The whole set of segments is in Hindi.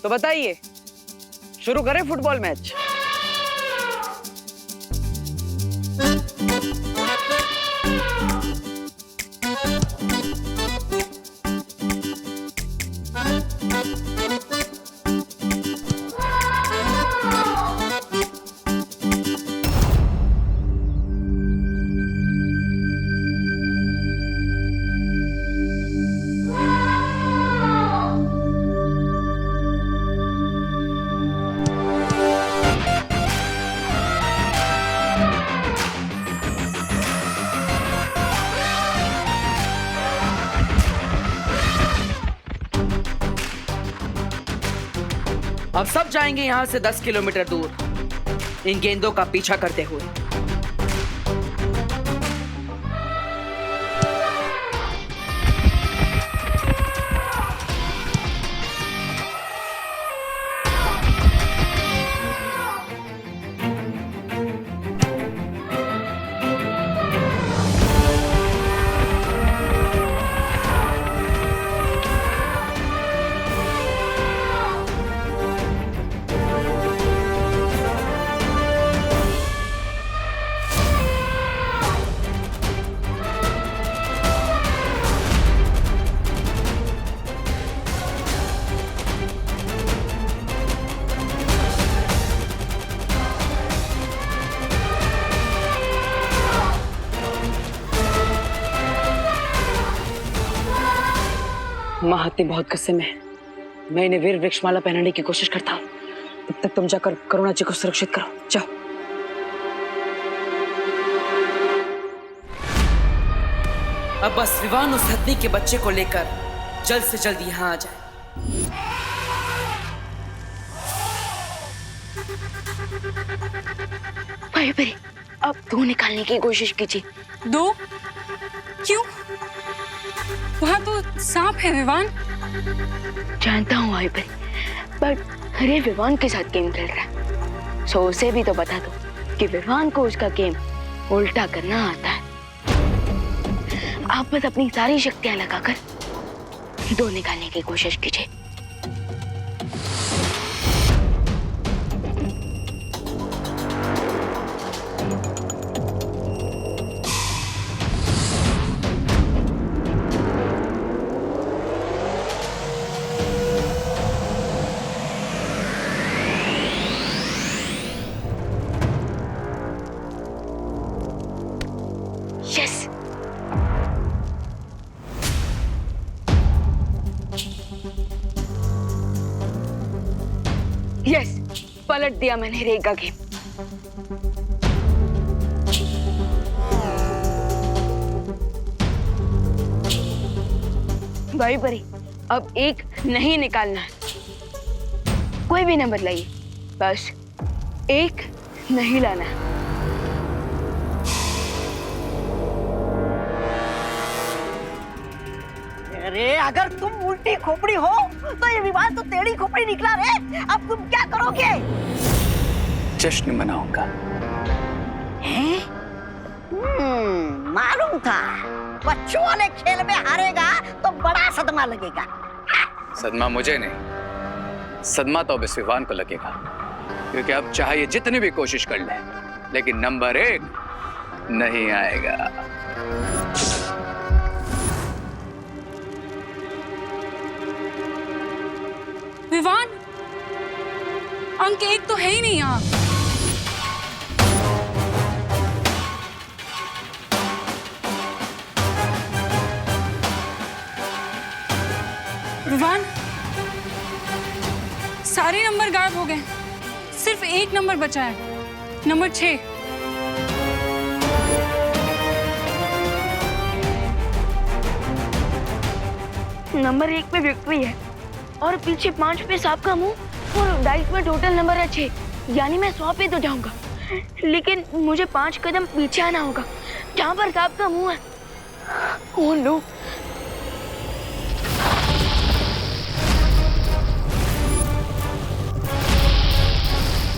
तो बताइए, शुरू करें फुटबॉल मैच? अब सब जाएंगे यहां से 10 किलोमीटर दूर इन गेंदों का पीछा करते हुए। माँ हाथी बहुत गुस्से में है। मैं इन्हें वीर वृक्षमाला पहनाने की कोशिश करता हूँ। तब तक तुम जाकर करुणा जी को सुरक्षित करो, जाओ। अब बस विवान उस हथनी के बच्चे को लेकर जल्द से जल्द यहाँ आ जाए। भाई भाई, अब दो निकालने की कोशिश कीजिए। दो? क्यों? वहाँ तो सांप है विवान। जानता हूँ भाई भाई, पर अरे विवान के साथ गेम खेल रहा है, सो उसे भी तो बता दो कि विवान को उसका गेम उल्टा करना आता है। आप बस अपनी सारी शक्तियां लगाकर दो निकालने की कोशिश कीजिए। यस, यस, पलट दिया मैंने रेग का गेम। भाई बरी, अब एक नहीं निकालना है। कोई भी नंबर लाइए, बस एक नहीं लाना है। अरे अगर तुम उल्टी खोपड़ी हो तो ये विवाद तो टेढ़ी खोपड़ी निकला रे। अब तुम क्या करोगे? जश्न मनाऊंगा। हैं? मालूम था बच्चों वाले खेल में हारेगा तो बड़ा सदमा लगेगा। सदमा मुझे नहीं, सदमा तो अब इस विवान को लगेगा, क्योंकि अब चाहे जितनी भी कोशिश कर ले, लेकिन नंबर 1 नहीं आएगा। विवान, अंक 1 तो है ही नहीं यहाँ। विवान, सारे नंबर गायब हो गए, सिर्फ एक नंबर बचा है, नंबर 6। नंबर 1 पे विक्ट्री है और पीछे 5 पे सांप का मुंह और डाइस में टोटल नंबर है 6, यानी मैं 100 पे तो जाऊंगा, लेकिन मुझे 5 कदम पीछे आना होगा जहाँ पर सांप का मुंह है। ओह नो,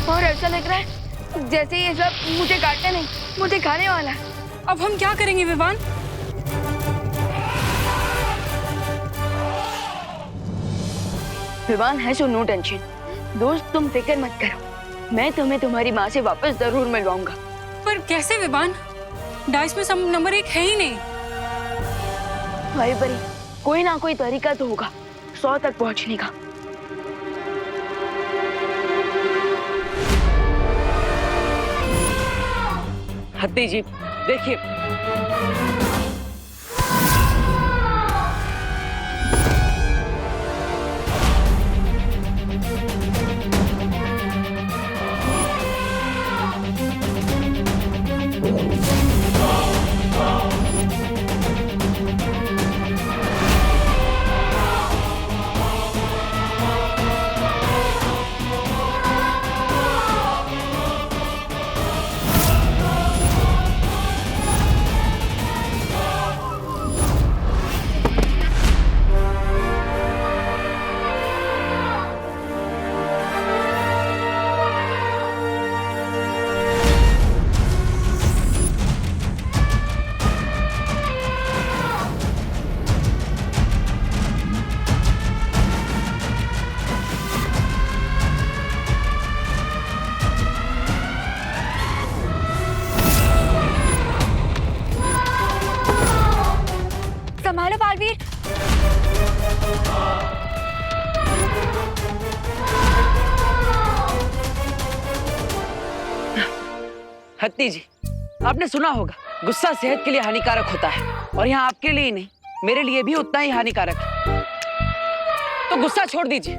और ऐसा लग रहा है जैसे ये सब मुझे काटने नहीं, मुझे खाने वाला है। अब हम क्या करेंगे विवान? विवान है सो नो टेंशन। दोस्त तुम फिक्र मत करो, मैं तुम्हें तुम्हारी माँ से वापस जरूर मिलवाऊंगा। पर कैसे विवान? डाइस में नंबर 1 है ही नहीं। भाई बरी, कोई ना कोई तरीका तो होगा 100 तक पहुंचने का। हत्ती जी देखिए, संभालो बालवीर। हत्ती जी आपने सुना होगा गुस्सा सेहत के लिए हानिकारक होता है, और यहाँ आपके लिए ही नहीं मेरे लिए भी उतना ही हानिकारक है। तो गुस्सा छोड़ दीजिए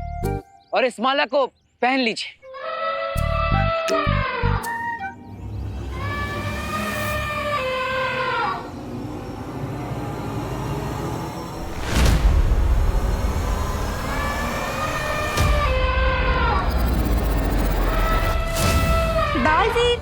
और इस माला को पहन लीजिए। बालवीर,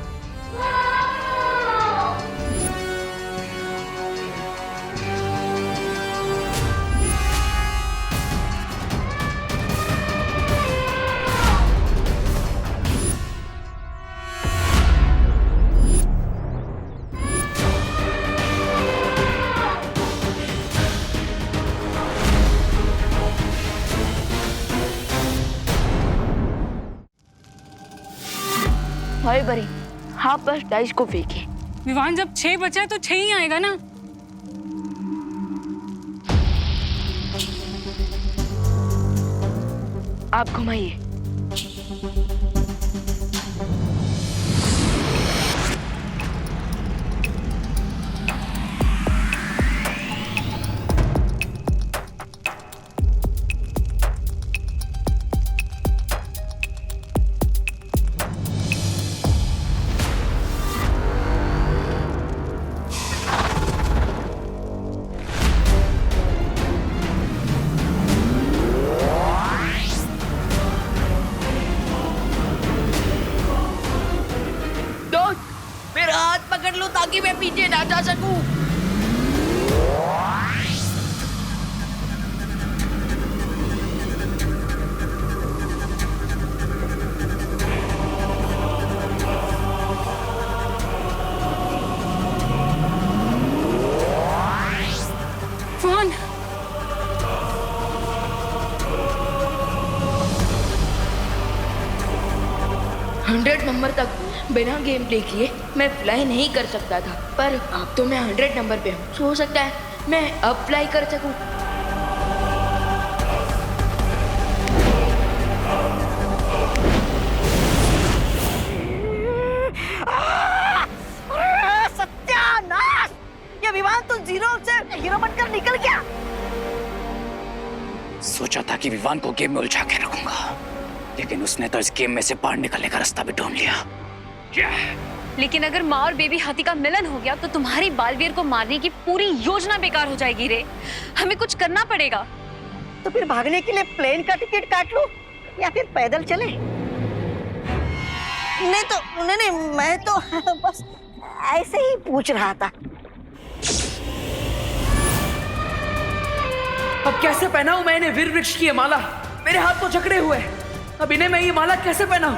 भाई बरी, हाँ बस डाइस को फेंके। विवान जब 6 बचा है तो 6 ही आएगा ना। आप घुमाइए। मेरा हाथ पकड़ लो ताकि मैं पीछे ना जा सकूं। विवान, 100 नंबर तक बिना गेम प्ले किए मैं फ्लाई नहीं कर सकता था, पर अब तो मैं 100 नंबर पे हूँ। हो सकता है मैं अब फ्लाई कर सकूं। सत्यानाश! ये विमान तो 0 से हीरो बनकर निकल गया। सोचा था कि विवान को गेम में उलझा के रखूंगा, लेकिन उसने तो इस गेम में से बाहर निकलने का रास्ता भी ढूंढ लिया। लेकिन अगर माँ और बेबी हाथी का मिलन हो गया तो तुम्हारी बालवीर को मारने की पूरी योजना बेकार हो जाएगी रे। हमें कुछ करना पड़ेगा। तो फिर भागने के लिए प्लेन का टिकट काट लो या फिर पैदल चले। नहीं, मैं तो बस ऐसे ही पूछ रहा था। अब कैसे पहनाऊं मैं इन्हें वीर वृक्ष की ये माला? मेरे हाथ तो जकड़े हुए हैं। अब इन्हें मैं ये माला कैसे पहनाऊं?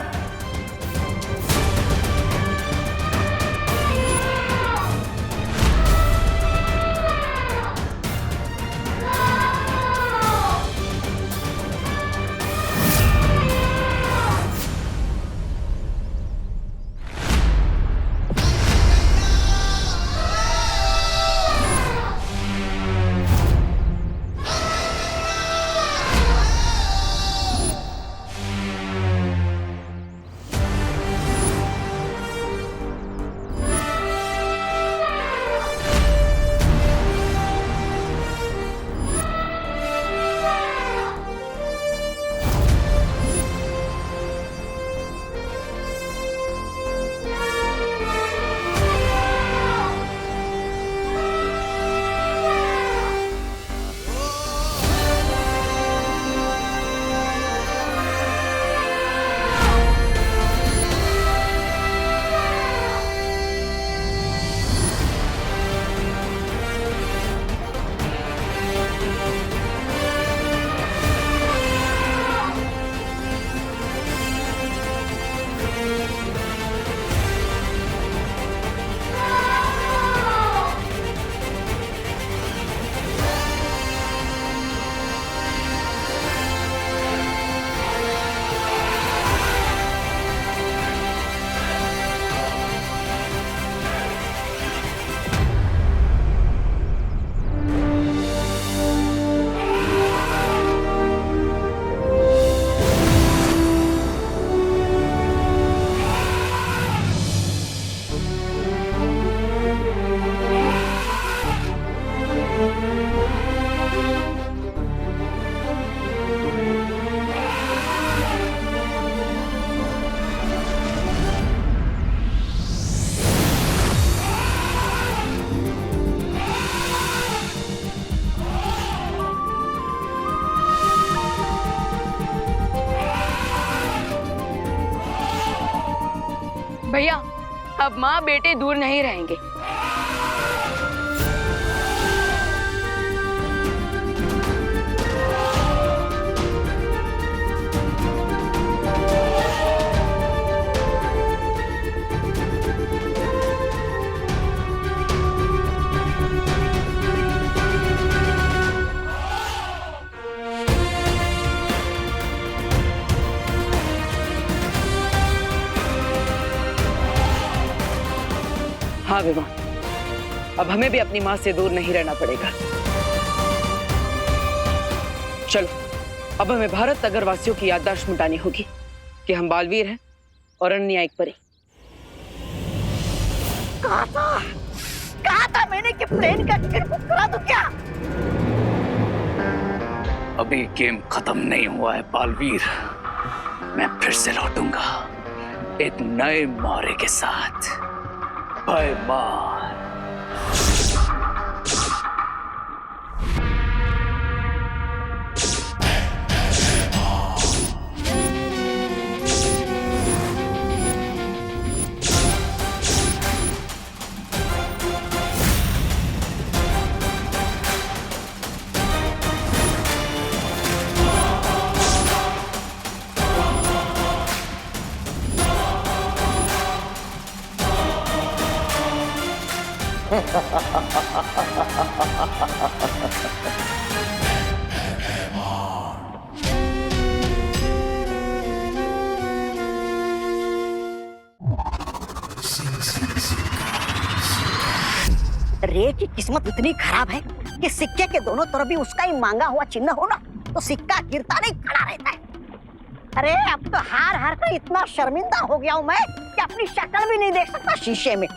भैया, अब माँ बेटे दूर नहीं रहेंगे। हाँ विमान, अब हमें भी अपनी माँ से दूर नहीं रहना पड़ेगा। चलो, अब हमें भारत नगर वासियों की याददाश्त मिटानी होगी कि हम बालवीर हैं और अन्य एक परी। कहा था मैंने कि प्लेन का टिकट बुक करा दूं क्या? अभी गेम खत्म नहीं हुआ है बालवीर। मैं फिर से लौटूंगा एक नए मौरे के साथ। भयमार। रे की किस्मत इतनी खराब है कि सिक्के के दोनों तरफ भी उसका ही मांगा हुआ चिन्ह हो ना तो सिक्का गिरता नहीं खड़ा रहता है। अरे अब तो हार हार कर इतना शर्मिंदा हो गया हूँ मैं कि अपनी शक्ल भी नहीं देख सकता शीशे में।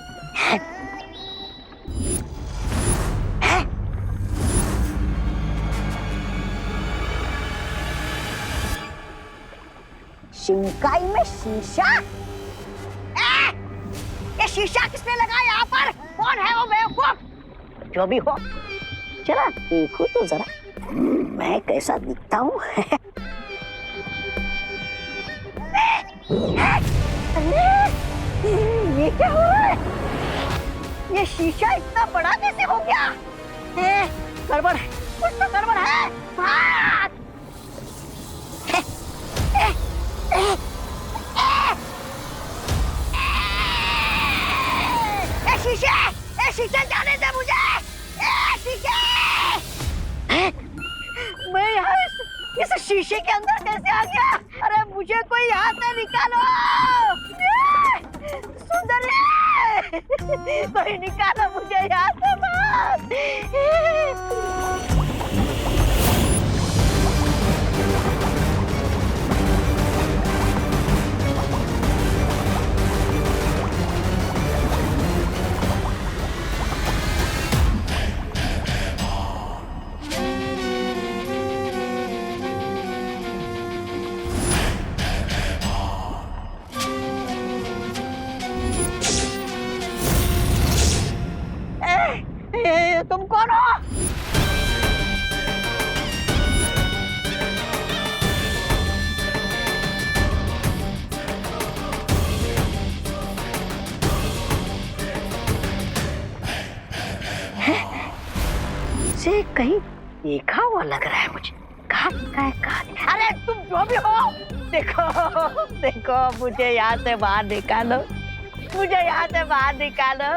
शिंकाई में शीशा? ये शीशा किसने लगाया यहाँ पर? कौन है वो बेवकूफ? जो भी हो, चला देखो तो जरा मैं कैसा दिखता हूँ। ये क्या हुआ? ये शीशा इतना बड़ा कैसे हो गया? गड़बड़ है, कुछ तो गड़बड़ है। भाग! शीशे जाने दे मुझे। शीशे! मैं यहाँ इस शीशे के अंदर कैसे आ गया? अरे मुझे कोई यहाँ से निकालो। सुंदर, कोई निकालो मुझे यहाँ से बाहर। तुम कौन हो? से कहीं देखा हुआ लग रहा है मुझे। कहाँ? अरे तुम जो भी हो, देखो मुझे यहाँ से बाहर निकालो। मुझे यहाँ से बाहर निकालो।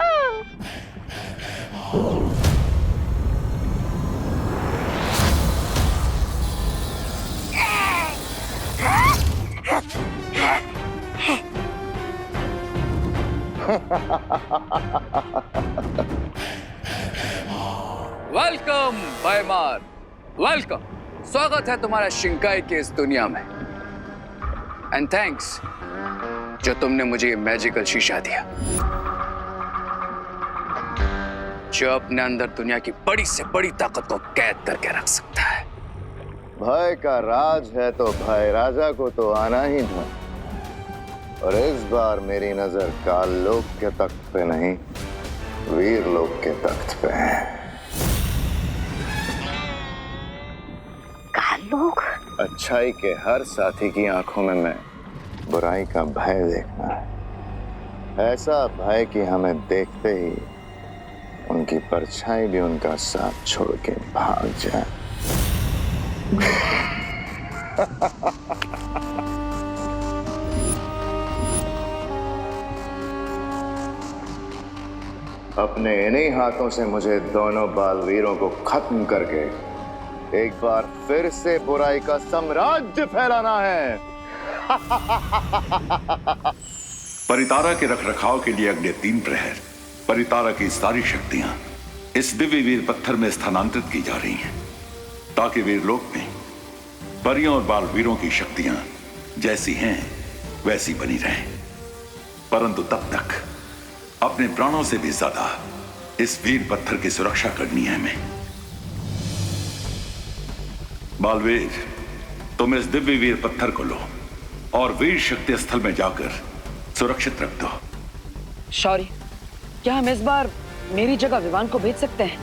वेलकम भयमार, वेलकम। स्वागत है तुम्हारा शिंकाई की इस दुनिया में। एंड थैंक्स जो तुमने मुझे ये मैजिकल शीशा दिया जो अपने अंदर दुनिया की बड़ी से बड़ी ताकत को कैद करके रख सकता है। भय का राज है तो भय राजा को तो आना ही था। और इस बार मेरी नजर काल लोक के तख्त पे नहीं, वीर लोक के तख्त पे है। काल लोक? अच्छाई के हर साथी की आंखों में मैं बुराई का भय देखना है। ऐसा भय कि हमें देखते ही उनकी परछाई भी उनका साथ छोड़ के भाग जाए। अपने इन्हीं हाथों से मुझे दोनों बालवीरों को खत्म करके एक बार फिर से बुराई का साम्राज्य फैलाना है। परितारा के रखरखाव के लिए अगले 3 प्रहर परितारा की सारी शक्तियां इस दिव्य वीर पत्थर में स्थानांतरित की जा रही हैं, ताकि वीरलोक में परियों और बालवीरों की शक्तियां जैसी हैं वैसी बनी रहें। परंतु तब तक अपने प्राणों से भी ज्यादा इस वीर पत्थर की सुरक्षा करनी है हमें। बालवीर, तुम इस दिव्य वीर पत्थर को लो और वीर शक्ति स्थल में जाकर सुरक्षित रख दो। शौर्य, क्या हम इस बार मेरी जगह विवान को भेज सकते हैं?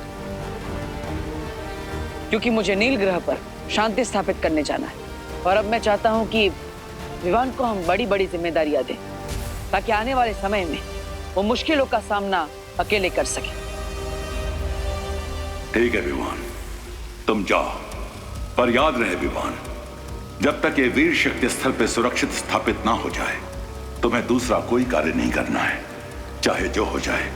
क्योंकि मुझे नील ग्रह पर शांति स्थापित करने जाना है और अब मैं चाहता हूं कि विवान को हम बड़ी बड़ी जिम्मेदारियां दें, ताकि आने वाले समय में वो मुश्किलों का सामना अकेले कर सके। ठीक है विवान, तुम जाओ, पर याद रहे विवान, जब तक ये वीर शक्ति स्थल पे सुरक्षित स्थापित ना हो जाए तुम्हें दूसरा कोई कार्य नहीं करना है। चाहे जो हो जाए,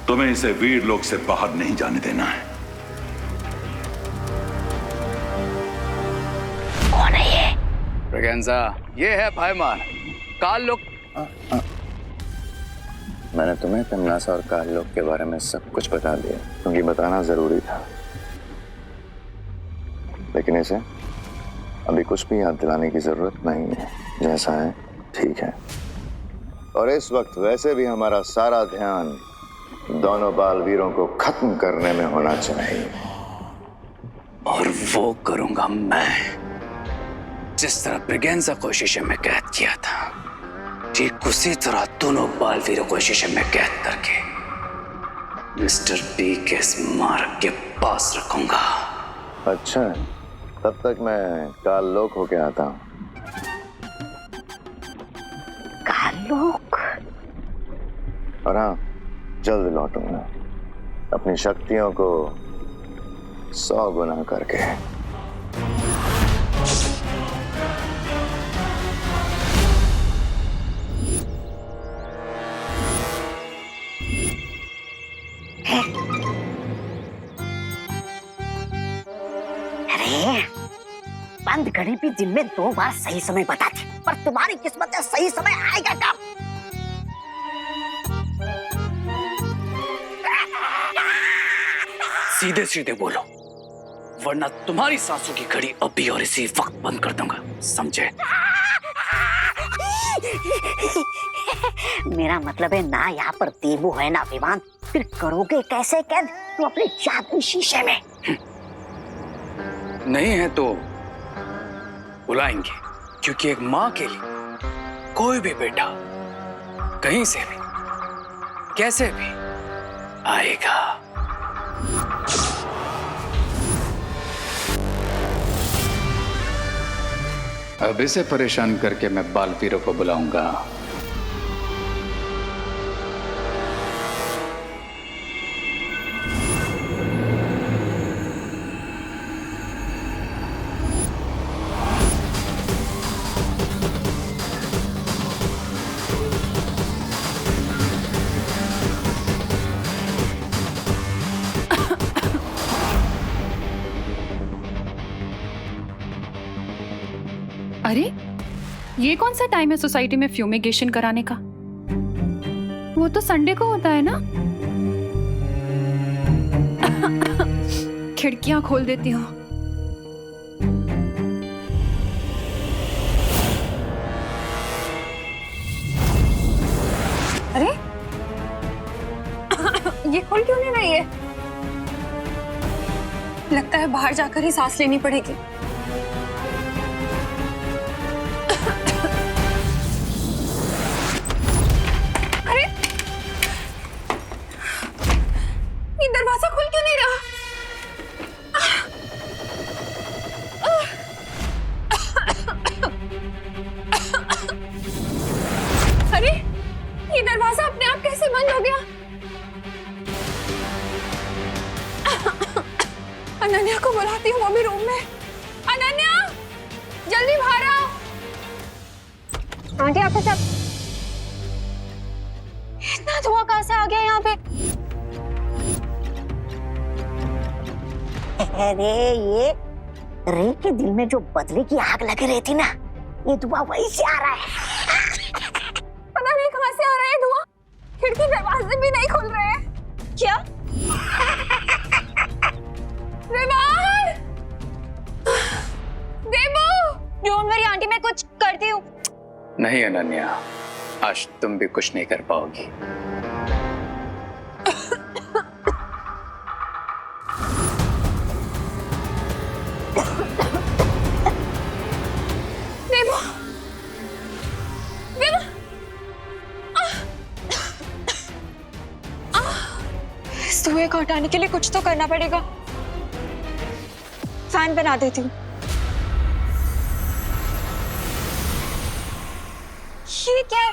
तुम्हें इसे वीर लोक से बाहर नहीं जाने देना है। कौन है ये? ब्रिगेंजा, ये है भाईमान काल लोक। मैंने तुम्हें तमनासा और काललोक के बारे में सब कुछ बता दिया, क्योंकि बताना जरूरी था। लेकिन इसे अभी कुछ भी याद दिलाने की जरूरत नहीं है। जैसा है ठीक है। और इस वक्त वैसे भी हमारा सारा ध्यान दोनों बालवीरों को खत्म करने में होना चाहिए। और वो करूंगा मैं, जिस तरह ब्रिगेंजा को शीशे में कैद किया था, ठीक उसी तरह दोनों बालवीरों को शीशे में कैद करके मिस्टर बी के स्मारक के पास रखूंगा। अच्छा, तब तक मैं काललोक होके आता हूँ। काललोक? और हाँ, जल्द लौटूंगा अपनी शक्तियों को 100 गुना करके। अरे, बंद घड़ी भी दिन में 2 बार सही समय बताती, पर तुम्हारी किस्मत है सही समय आएगा कब? सीधे सीधे बोलो, वरना तुम्हारी सांसों की घड़ी अभी और इसी वक्त बंद कर दूंगा, समझे? मेरा मतलब है ना यहाँ पर देवू है ना विवान, फिर करोगे कैसे कैद तुम अपने जादुई शीशे में? नहीं है तो बुलाएंगे, क्योंकि एक माँ के लिए कोई भी बेटा कहीं से भी कैसे भी आएगा। अब इसे परेशान करके मैं बालवीरों को बुलाऊंगा। अरे, ये कौन सा टाइम है सोसाइटी में फ्यूमिगेशन कराने का? वो तो संडे को होता है ना। खिड़कियां खोल देती हूँ। अरे, ये खोल क्यों नहीं रही है? लगता है बाहर जाकर ही सांस लेनी पड़ेगी। दरवाजा खुल क्यों नहीं रहा? अरे, ये दरवाजा अनन्या को बुलाती हूँ, वो भी रूम में। अनन्या, जल्दी बाहर आओ। आंटी आपके साथ इतना धुआं कहाँ से आ गया यहाँ पे? अरे ये रे के दिल में जो बदले की आग लगी रही थी ना, ये धुआं वहीं से आ रहा है। पता नहीं कहाँ से आ रहा है धुआं। खिड़की दरवाजे भी नहीं खुल रहे हैं। क्या? विवान! देवू! डोंट वरी आंटी, मैं कुछ करती हूँ। नहीं अनन्या, आज तुम भी कुछ नहीं कर पाओगी। देवू! देवू! इस धुएं को हटाने के लिए कुछ तो करना पड़ेगा। फैन बना देती हूँ। ये क्या है?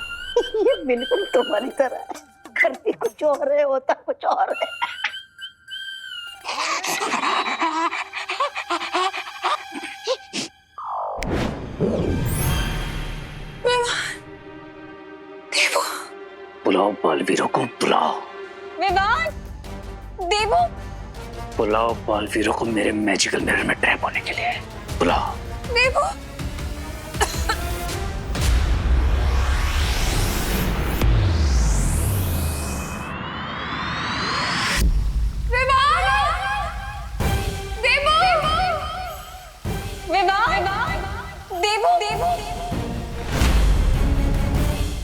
ये बिल्कुल तुम्हारी तरह है, करती कुछ और है, होता कुछ और है। देवू! बुलाओ बालवीरों को, बुलाओ। विवान! देवू! बुलाओ बालवीरों को मेरे मैजिकल मिरर में ट्रैप होने के लिए। बुलाओ। देवू!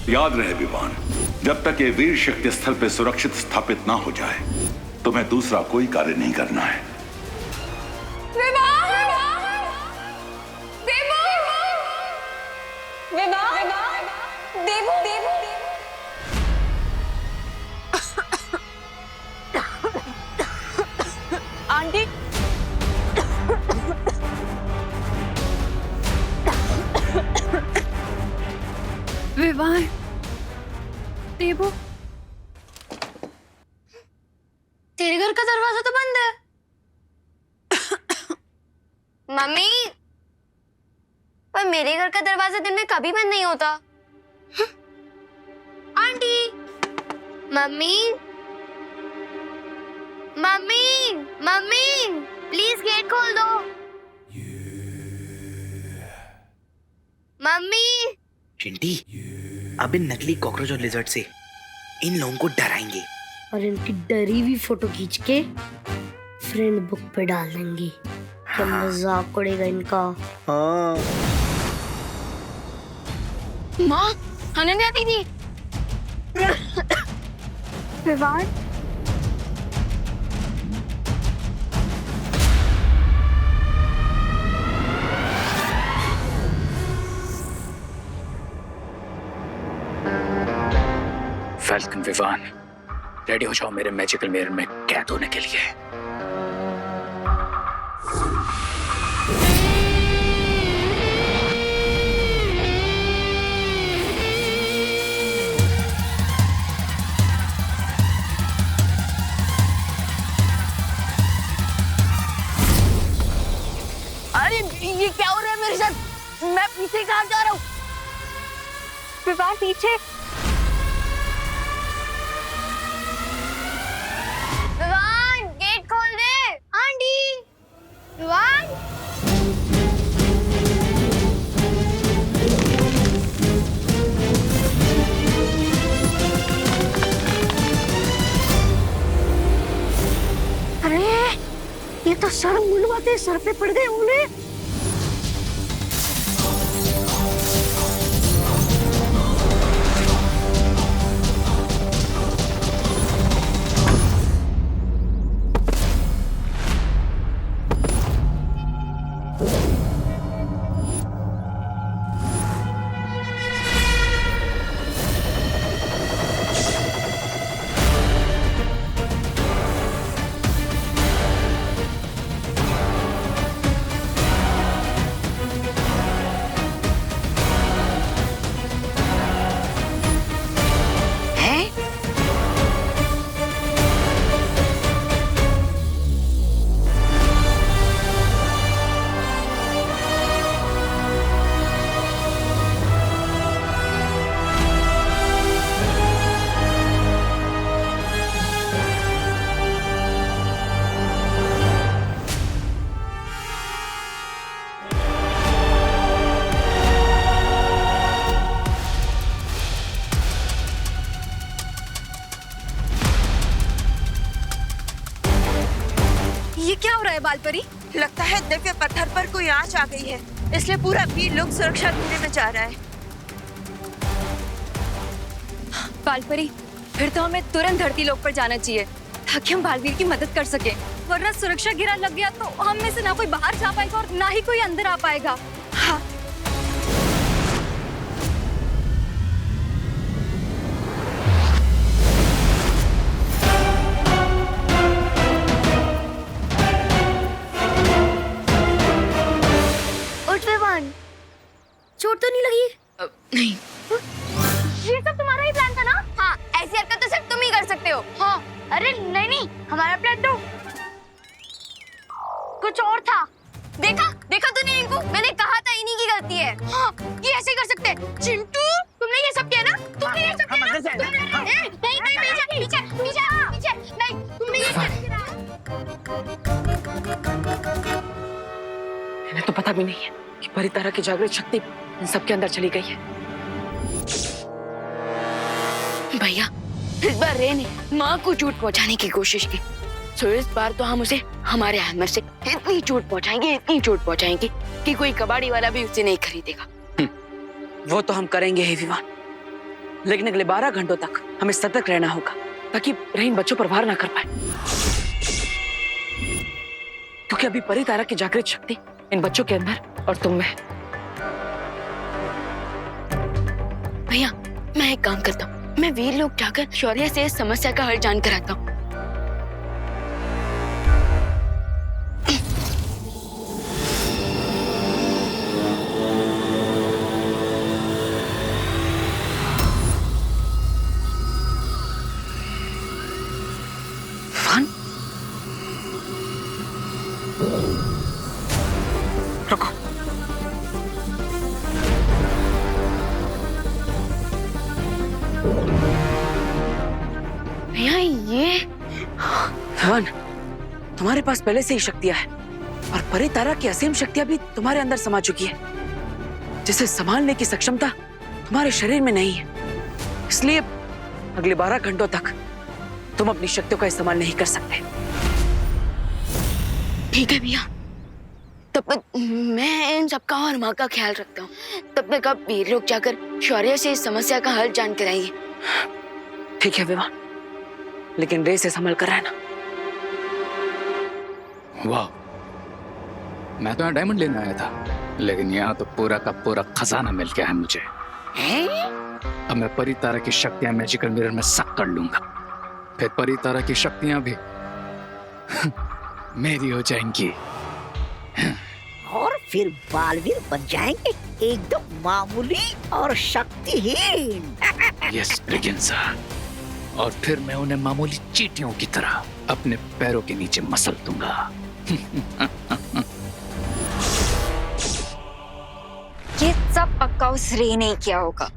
याद रहे विवान, जब तक ये वीर शक्ति स्थल पे सुरक्षित स्थापित ना हो जाए, तुम्हें दूसरा कोई कार्य नहीं करना है। आंटी! विवान, देवू, तेरे घर का दरवाजा तो बंद है। मम्मी, पर मेरे घर का दरवाजा दिन में कभी बंद नहीं होता। Aunty! Mummy! Mummy! Mummy! Please get खोल दो। मम्मी! चिंटी, अब इन नकली कॉकरोच और लिजर्ड से इन लोगों को डराएंगे और इनकी डरी हुई फोटो खींच के फ्रेंड बुक पे डाल देंगे। क्या मजाक उड़ेगा इनका। हाँ। माँ, अनन्या दीदी। विवान, फैल्कन, विवान, रेडी हो जाओ मेरे मैजिकल मिरर में कैद होने के लिए। अरे ये क्या हो रहा है मेरे साथ? मैं पीछे कहाँ जा रहा हूँ? विवान पीछे। विवान, गेट खोल दे। आंटी! विवान! अरे ये तो सर मुंडवाते सर पे पड़ गए उन्हें। ये क्या हो रहा है बालपरी? लगता है दिव्य पत्थर पर कोई आंच आ गई है, इसलिए पूरा वीर लोग सुरक्षा ढूंढने में जा रहा है। बालपरी, फिर तो हमें तुरंत धरती लोक पर जाना चाहिए ताकि हम बालवीर की मदद कर सके, वरना सुरक्षा घेरा लग गया तो हम में से ना कोई बाहर जा पाएगा और ना ही कोई अंदर आ पाएगा। हाँ। उठ विवान, चोट तो नहीं लगी? नहीं। ये सब तुम्हारा ही प्लान था ना? हाँ, ऐसी हरकत तो सिर्फ तुम ही कर सकते हो। हाँ, अरे नहीं, हमारा प्लान तो कुछ और था। देखा तूने इनको? मैंने कहा था इन्हीं की गलती है। हाँ, ये ऐसे ही कर सकते हैं। चिंटू, तुमने ये सब किया ना? तुमने ये सब किया ना? पीछे, नहीं, तुमने ये सब किया। इन्हें तो पता भी नहीं है कि परितारा की जागृत शक्ति इन सबके अंदर चली गई है। भैया, इस बार रे ने माँ को चोट पहुँचाने की कोशिश की, तो इस बार तो हम उसे हमारे हैमर से इतनी चोट पहुँचाएंगे कि कोई कबाड़ी वाला भी उसे नहीं खरीदेगा। वो तो हम करेंगे ही विवान, लेकिन अगले 12 घंटों तक हमें सतर्क रहना होगा ताकि रहीन बच्चों पर वार ना कर पाए, क्योंकि अभी परितारा की जागृत शक्ति इन बच्चों के अंदर और तुम में है। भैया, मैं एक काम करता हूँ, मैं वीर लोग जाकर शौर्य से इस समस्या का हल जानकर आता हूँ। विवान, रुको। भैया, ये विवान, तुम्हारे पास पहले से ही शक्तियां हैं और परितारा की असीम शक्तियां भी तुम्हारे अंदर समा चुकी है, जिसे संभालने की सक्षमता तुम्हारे शरीर में नहीं है। इसलिए अगले 12 घंटों तक तुम अपनी शक्तियों का इस्तेमाल नहीं कर सकते। ठीक है भैया, तब तक मैं इन सबका और माँ का ख्याल रखता हूँ। तब तक आप वीर लोग जाकर शौर्य से इस समस्या का हल जान कर आइए। ठीक है विवान, लेकिन रे से संभल कर रहना। वाह, मैं तो यहाँ डायमंड लेने आया था, लेकिन यहाँ तो पूरा का पूरा खजाना मिल गया है मुझे। अब मैं परितारा की शक्तियां मैजिकल मिरर में सक कर लूंगा, फिर परितारा की शक्तियां भी मेरी हो जाएंगी। और फिर बालवीर बन जाएंगे एकदम मामूली और शक्तिहीन। यस ब्रिगेंजा, और फिर मैं उन्हें मामूली चींटियों की तरह अपने पैरों के नीचे मसल दूंगा। ये सब पक्का उस रे ने किया होगा।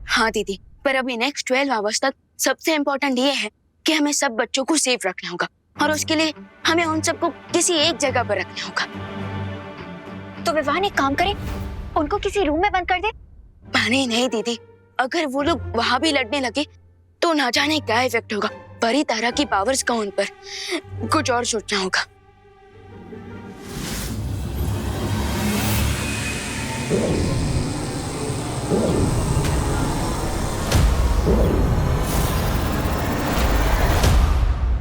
हाँ दीदी, पर अभी नेक्स्ट 12 आवर्स तक सबसे इम्पोर्टेंट ये है कि हमें सब बच्चों को सेफ रखना होगा, और उसके लिए हमें उन सबको किसी एक जगह पर रखना होगा। तो विवान एक काम करे, उनको किसी रूम में बंद कर दे। नहीं दीदी, अगर वो लोग वहां भी लड़ने लगे तो ना जाने क्या इफेक्ट होगा। परितारा की पावर्स का उन पर कुछ और सोचना होगा।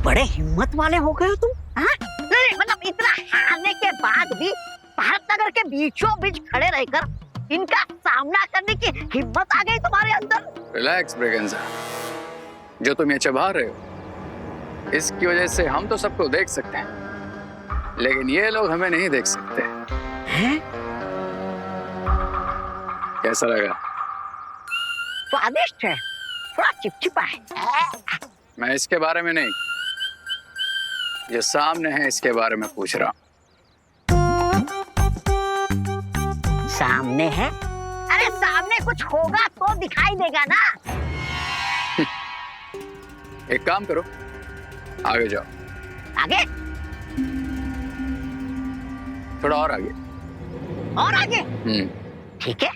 बड़े हिम्मत वाले हो गए हो तुम, हाँ? नहीं, मतलब इतना हारने के बाद भी भारत नगर के बीचों बीच खड़े रहकर इनका सामना करने की हिम्मत आ गई तुम्हारे अंदर। रिलैक्स ब्रिगेंजा, जो तुम ये चबा रहे हो इसकी वजह से हम तो सबको देख सकते हैं, लेकिन ये लोग हमें नहीं देख सकते हैं? कैसा लगा? स्वादिष्ट है, थोड़ा चिपचिपा है। मैं इसके बारे में नहीं, ये सामने है इसके बारे में पूछ रहा हूँ। सामने है? अरे सामने कुछ होगा तो दिखाई देगा ना। एक काम करो, आगे जाओ। आगे? थोड़ा और आगे। और आगे? ठीक है।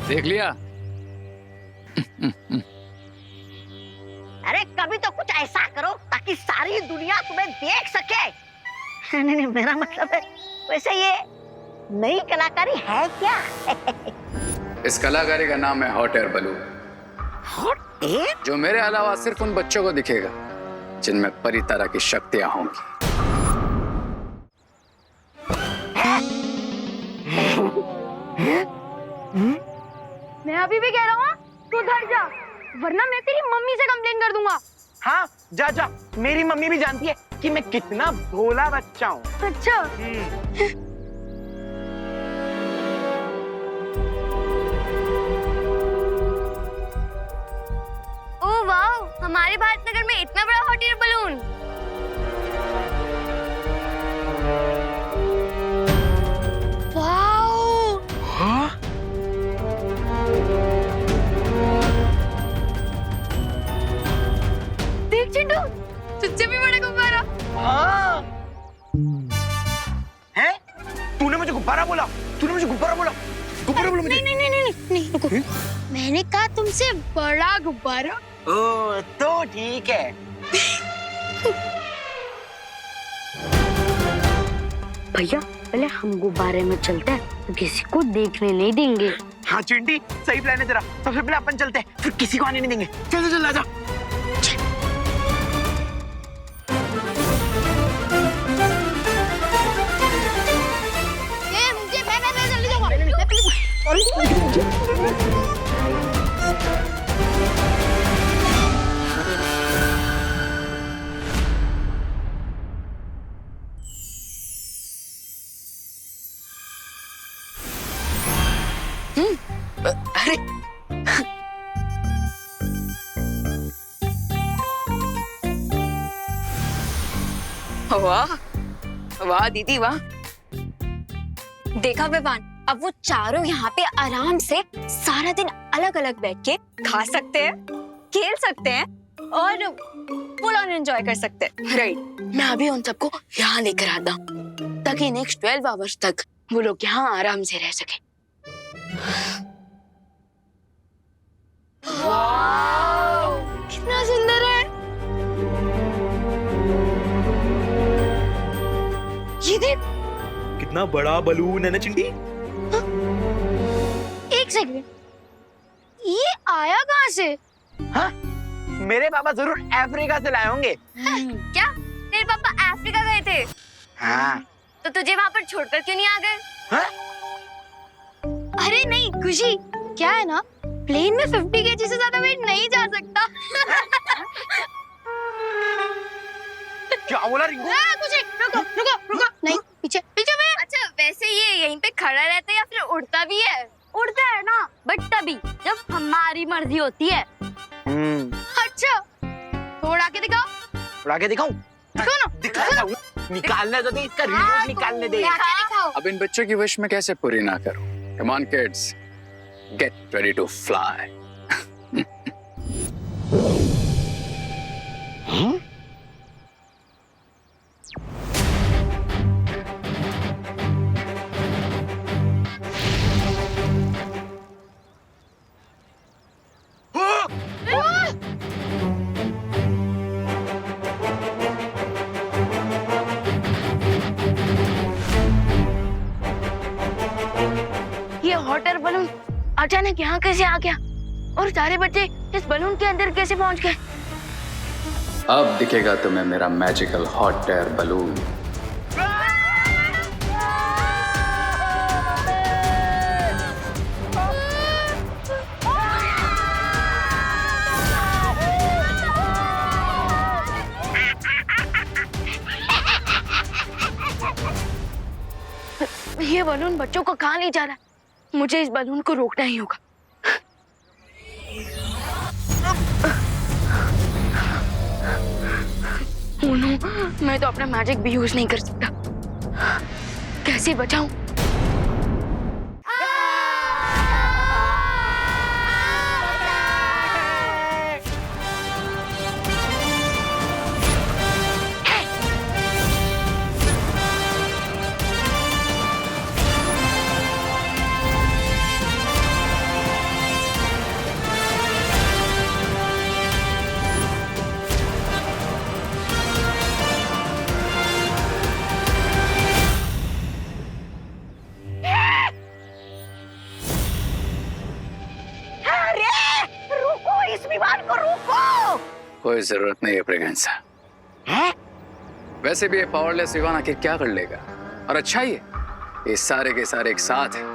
देख लिया? कि सारी दुनिया तुम्हें देख सके। नहीं नहीं, मेरा मतलब है वैसे ये नई कलाकारी है क्या? इस कलाकारी का नाम है hot air balloon, hot air? जो मेरे अलावा सिर्फ उन बच्चों को दिखेगा जिनमें परी तरह की शक्तियां होंगी। मैं अभी भी कह रहा हूँ तू उधर जा, वरना मैं तेरी मम्मी से कंप्लेन कर दूंगा। हाँ जा जा, मेरी मम्मी भी जानती है कि मैं कितना भोला बच्चा हूँ। अच्छा। ओह वाओ, हमारे भारतनगर में इतना बड़ा हॉट एयर बलून। वाओ, हाँ? देख चिंटू, तुझसे भी बड़ा गुब्बारा। हाँ। हैं? तूने मुझे गुब्बारा बोला? तूने मुझे गुब्बारा बोला? गुब्बारा बोला मुझे? नहीं नहीं नहीं नहीं नहीं, रुको। मैंने कहा तुमसे बड़ा गुब्बारा। ओ, तो ठीक है। भैया पहले हम गुब्बारे में चलते हैं, तो किसी को देखने नहीं देंगे। हाँ चिंटी, सही प्लान है तेरा। सबसे पहले अपन चलते हैं, फिर किसी को आने नहीं देंगे। चल चल आजा। अरे वाह वाह दीदी वाह। देखा विवान, अब वो चारों यहाँ पे आराम से सारा दिन अलग अलग बैठ के खा सकते हैं, खेल सकते हैं और फुल ऑन एंजॉय कर सकते हैं। राइट, मैं अभी उन सबको यहाँ लेकर आता हूँ ताकि नेक्स्ट 12 आवर्स तक वो लोग यहाँ आराम से रह सके। कितना सुंदर है ये, देख। कितना बड़ा बलून है ना चिंटी? एक सेकंड, ये आया कहाँ से? हाँ, मेरे पापा जरूर अफ्रीका से लाए होंगे। क्या तेरे पापा अफ्रीका गए थे? हाँ। तो तुझे वहाँ पर छोड़कर क्यों नहीं आ गए? हाँ? अरे नहीं खुशी, क्या है ना, प्लेन में 50 kg से ज्यादा वेट नहीं जा सकता। क्या बोला रिंकू? कुछ नहीं, रुको रुको रुको, नहीं पीछे पीछे में। अच्छा वैसे ये यहीं पे खड़ा रहता है या फिर उड़ता भी है? उड़ता है ना, बट तभी जब हमारी मर्जी होती है। अच्छा, थोड़ा के दिखाओ। उड़ा के दिखाऊं? दिखाता हूँ। निकालने तो दे, इसका रिमोट निकालने दे। दिखाओ। अब इन बच्चों की विश में कैसे पूरी ना करूं? Come on kids, get ready to fly. ये हॉट एयर बलून अचानक यहाँ कैसे आ गया और सारे बच्चे इस बलून के अंदर कैसे पहुँच गए? अब दिखेगा तुम्हें मेरा मैजिकल हॉट एयर बलून। ये बलून बच्चों को कहाँ ले जा रहा है? मुझे इस बलून को रोकना ही होगा। ओह नो, मैं तो अपना मैजिक भी यूज नहीं कर सकता। कैसे बचाऊं? कोई जरूरत नहीं है प्रेगनेंसा। है? वैसे भी ये पावरलेस विवान आखिर क्या कर लेगा? और अच्छा ही है, ये सारे के सारे एक साथ हैं।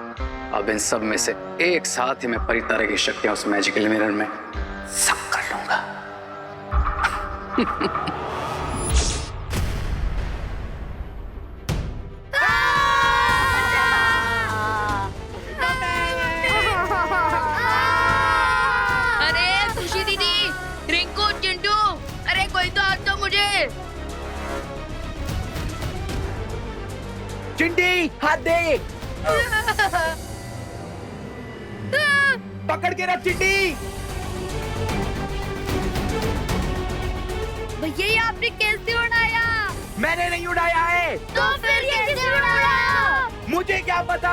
अब इन सब में से एक साथ ही मैं परितारा की शक्तियां उस मैजिकल मिरर में सब कर लूंगा। अरे खुशी दीदी, रिंकू, चिंटू, अरे कोई तो हाथ दो मुझे। चिंटी हाथ दे, पकड़ के रख चिंटी। भैया ये आपने कैसे उड़ाया? मैंने नहीं उड़ाया है। तो फिर कैसे उड़ाया? मुझे क्या पता।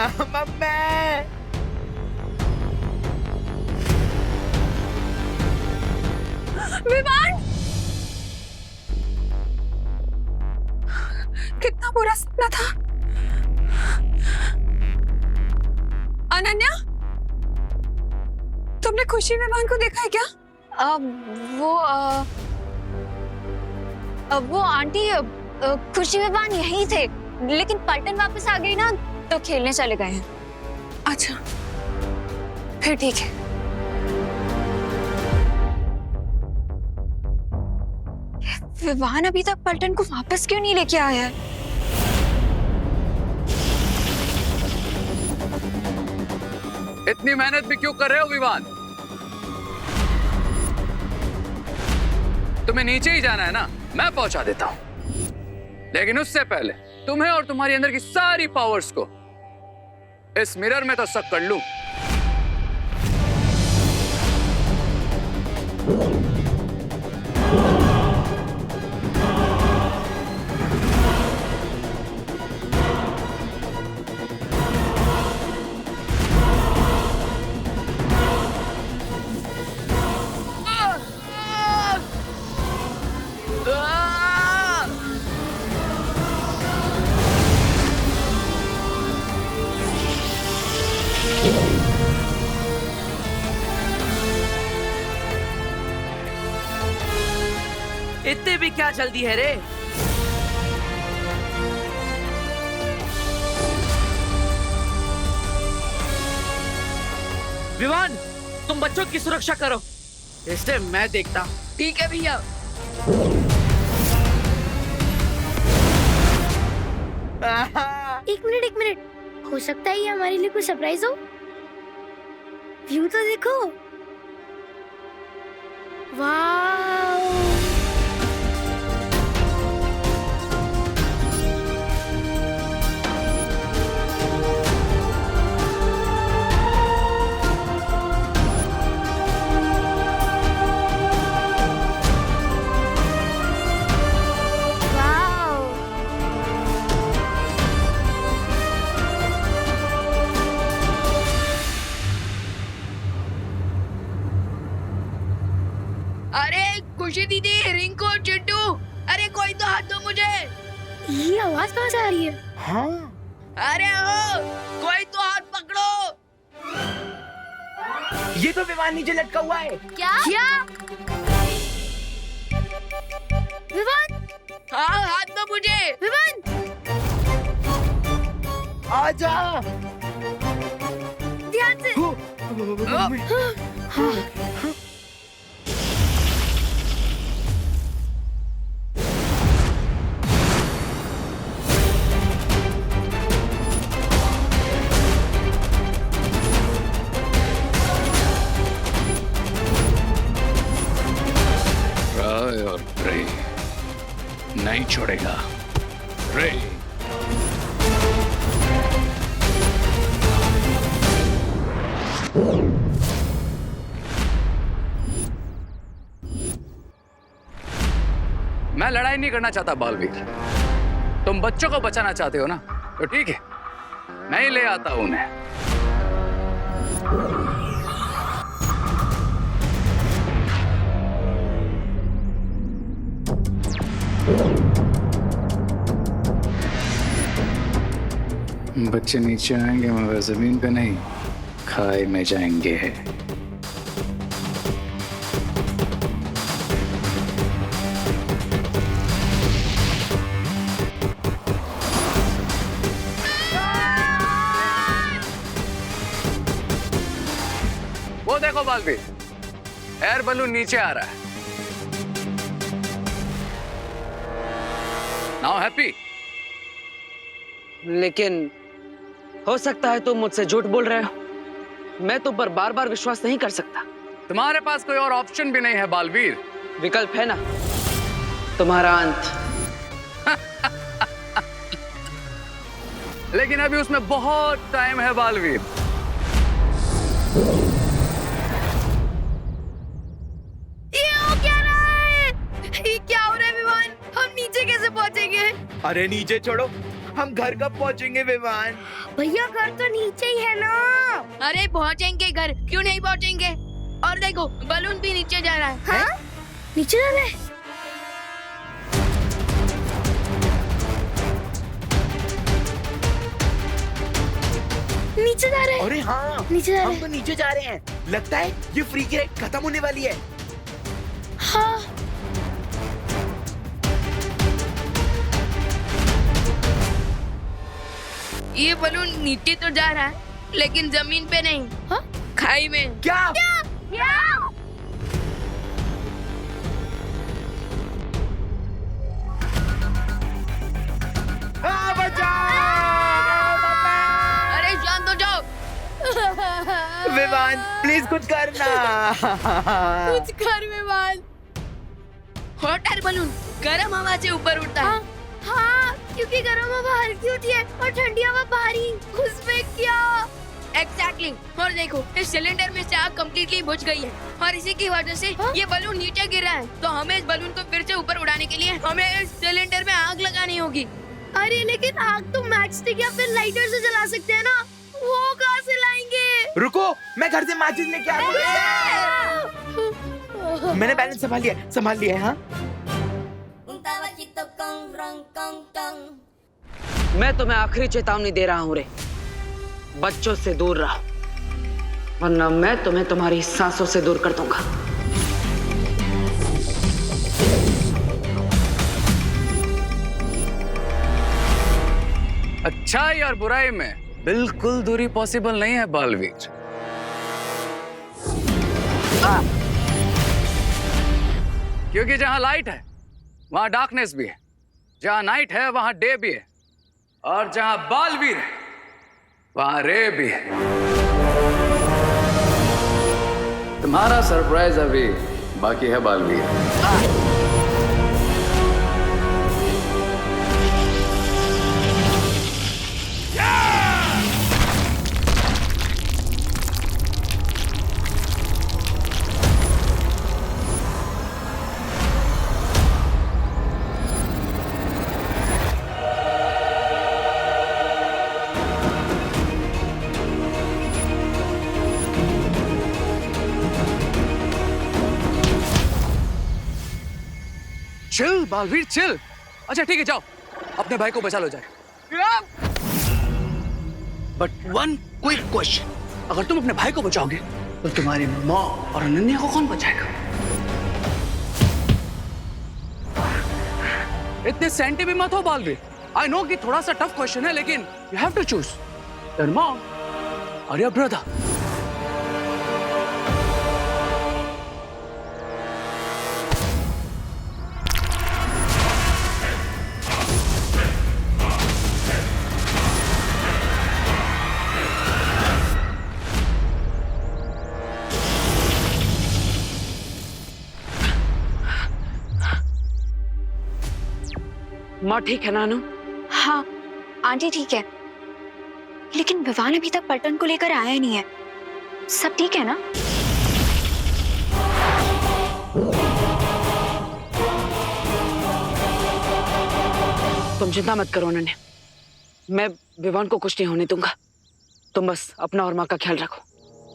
मम्मी विवान, कितना बुरा सपना था। अनन्या, तुमने खुशी विवान को देखा है क्या? वो आंटी खुशी विवान यहीं थे, लेकिन पलटन वापस आ गई ना तो खेलने चले गए हैं। अच्छा, फिर ठीक है। विवान अभी तक पलटन को वापस क्यों नहीं लेके आया है? इतनी मेहनत भी क्यों कर रहे हो विवान? तुम्हें नीचे ही जाना है ना, मैं पहुंचा देता हूं। लेकिन उससे पहले तुम्हें और तुम्हारी अंदर की सारी पावर्स को इस मिरर में तो सक कर लूं। इतने भी क्या जल्दी है रे? विवान, तुम बच्चों की सुरक्षा करो, इसलिए मैं देखता हूँ। ठीक है भैया। एक मिनट, हो सकता है ये हमारे लिए कोई सरप्राइज हो। व्यू तो देखो, वाव। अरे खुशी दीदी, रिंकू, चिंटू, अरे कोई तो हाथ दो मुझे। ये आवाज कहाँ से आ रही है? हाँ, अरे ओ, कोई तो हाथ पकड़ो। ये तो विमान नीचे लटका हुआ है। क्या? विवान, हाँ, हाथ दो मुझे। विवान, आजा। ध्यान से। राय और रे नहीं छोड़ेगा। रे मैं लड़ाई नहीं करना चाहता बालवीर। तुम बच्चों को बचाना चाहते हो ना, तो ठीक है, मैं ही ले आता हूं उन्हें। बच्चे नीचे आएंगे मगर जमीन पे नहीं, खाई में जाएंगे। वो देखो बालवीर, एयर बलून नीचे आ रहा है। Now happy? लेकिन हो सकता है तुम मुझसे झूठ बोल रहे हो। मैं तुम पर बार बार विश्वास नहीं कर सकता। तुम्हारे पास कोई और ऑप्शन भी नहीं है बालवीर। विकल्प है ना, तुम्हारा अंत। लेकिन अभी उसमें बहुत टाइम है बालवीर। ये हो क्या रहा है? ये क्या हो रहा है विमान? हम नीचे कैसे पहुंचेंगे? अरे नीचे छोड़ो, हम घर कब पहुंचेंगे विमान? भैया घर तो नीचे ही है ना। अरे पहुंचेंगे घर, क्यों नहीं पहुंचेंगे? और देखो बलून भी नीचे जा रहा है। हाँ? नीचे जा रहा है? नीचे जा रहे हैं। अरे हाँ, नीचे जा रहे हम तो नीचे जा रहे हैं। लगता है ये फ्री की राइड खत्म होने वाली है। हाँ। ये बलून नीचे तो जा रहा है, लेकिन जमीन पे नहीं। हाँ? खाई में। क्या? अरे शांत हो जाओ। विमान प्लीज कुछ करना। कुछ कर विमान। हॉट एयर बलून गर्म हवा से ऊपर उड़ता है। हाँ, क्योंकि गर्म हवा हल्की होती है और ठंडी हवा भारी। उसमें क्या? एग्जैक्टली। और देखो इस सिलेंडर में से आग कम्प्लीटली बुझ गई है और इसी की वजह से ये बलून नीचे गिरा है। तो हमें इस बलून को फिर से ऊपर उड़ाने के लिए हमें इस सिलेंडर में आग लगानी होगी। अरे लेकिन आग तो मैच स्टिक या फिर लाइटर से जला सकते हैं ना, वो कहाँ से लाएंगे? रुको, मैं घर से माचिस लेके आता हूँ। मैंने बैलेंस संभाल लिया है। हाँ? मैं तुम्हें आखिरी चेतावनी दे रहा हूं रे, बच्चों से दूर रहो, वरना मैं तुम्हें तुम्हारी सांसों से दूर कर दूंगा। अच्छाई और बुराई में बिल्कुल दूरी पॉसिबल नहीं है बालवीर। क्योंकि जहां लाइट है वहां डार्कनेस भी है, जहां नाइट है वहां डे भी है, और जहां बालवीर है वहां रे भी है। तुम्हारा सरप्राइज अभी बाकी है बालवीर। Chill Baalveer chill. अच्छा ठीक है, जाओ अपने भाई को बचा लो जाए। बट वन क्विक क्वेश्चन, अगर तुम अपने भाई को बचाओगे तो तुम्हारी माँ और अनन्या को कौन बचाएगा? इतने सेंटी भी मत हो बालवीर। आई नो कि थोड़ा सा टफ क्वेश्चन है, लेकिन you have to choose your mom और योर ब्रदर। माँ ठीक है नानू? हाँ आंटी ठीक है, लेकिन विवान अभी तक पलटन को लेकर आया नहीं है। सब ठीक है ना? तुम चिंता मत करो अनन्या, मैं विवान को कुछ नहीं होने दूंगा। तुम बस अपना और माँ का ख्याल रखो।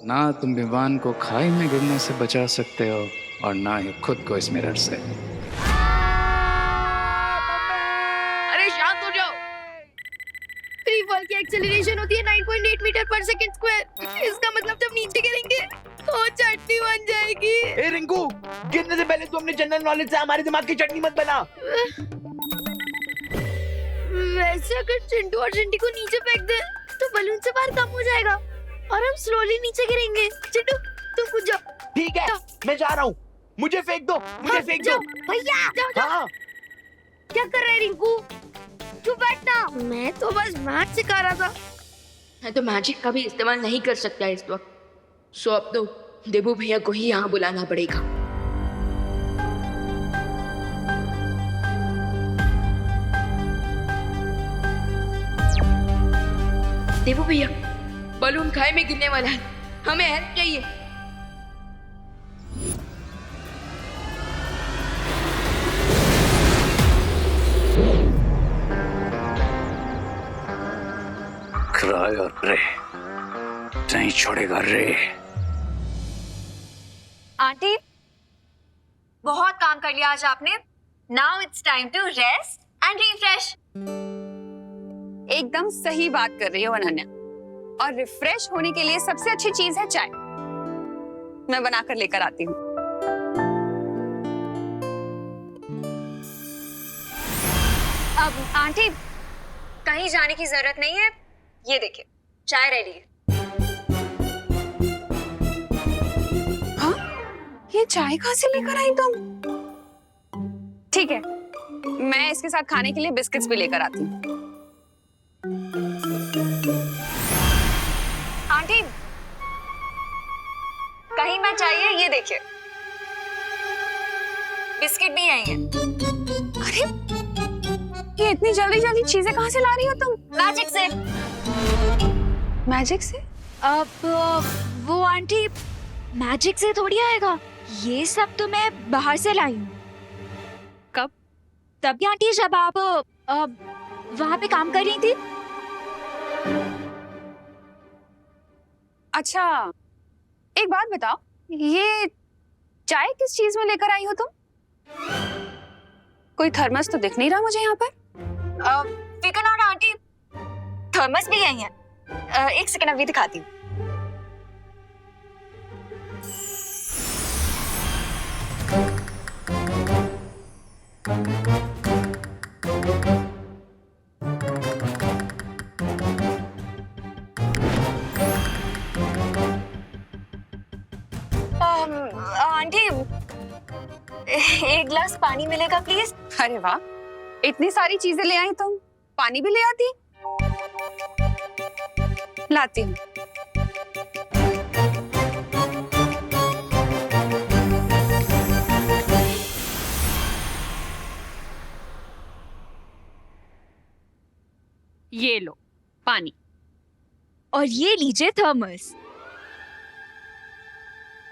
ना तुम विवान को खाई में गिरने से बचा सकते हो और ना ही खुद को इस मिरर से। अरे शांत हो जाओ। फ्री फॉल की एक्सेलरेशन होती है 9.8 मीटर पर सेकंड स्क्वायर। इसका मतलब जब नीचे गिरेंगे तो चटनी बन जाएगी। ए रिंकू, गिरने से पहले तू अपने जनरल नॉलेज से हमारे दिमाग की चटनी मत बना। वैसे अगर चिंटू और चिंटी को नीचे फेंक दे तो बलून से बाहर कम हो जाएगा और हम स्लोली नीचे गिरेंगे। चिंटू तुम कूद जाओ। ठीक है, मैं जा रहा हूँ। मुझे फेंक दो, मुझे फेंक दो। भैया जाओ जाओ। हाँ, क्या कर रहे रिंकू? क्यों बैठना? मैं तो बस मैथ सिखा रहा था। मैं तो मैजिक का भी इस्तेमाल नहीं कर सकता इस वक्त, सो अब तो देबू भैया को ही यहाँ बुलाना पड़ेगा। देबू भैया, बलून खाई में गिरने वाला है, हमें हेल्प चाहिए। क्राई और प्रे नहीं छोड़ेगा रे। आंटी, बहुत काम कर लिया आज आपने। Now it's time to rest and refresh. एकदम सही बात कर रही हो अनन्या, और रिफ्रेश होने के लिए सबसे अच्छी चीज है चाय। मैं बनाकर लेकर आती हूँ। अब आंटी, कहीं जाने की जरूरत नहीं है, ये देखिए चाय रेडी है। हाँ, ये चाय कहाँ से लेकर आई तुम? ठीक है, मैं इसके साथ खाने के लिए बिस्किट्स भी लेकर आती हूँ। आंटी, कहीं मत जाइए, ये देखिए बिस्किट भी यही है। अरे, ये इतनी जल्दी जल्दी चीजें कहाँ से ला रही हो तुम? मैजिक से। मैजिक से? अब वो आंटी, मैजिक से थोड़ी आएगा, ये सब तो मैं बाहर से लाई हूँ। कब? तभी आंटी जब आप वहाँ पे काम कर रही थी। अच्छा, एक बात बताओ, ये चाय किस चीज में लेकर आई हो तुम? कोई थर्मस तो दिख नहीं रहा मुझे यहाँ पर। फिकर नॉट आंटी, थर्मस भी यही है। एक सेकंड अभी दिखाती हूँ। आंटी, एक गिलास पानी मिलेगा प्लीज? अरे वाह, इतनी सारी चीजें ले आई तुम, पानी भी ले आती। लाती हूँ। ये लो पानी, और ये लीजिए थर्मस।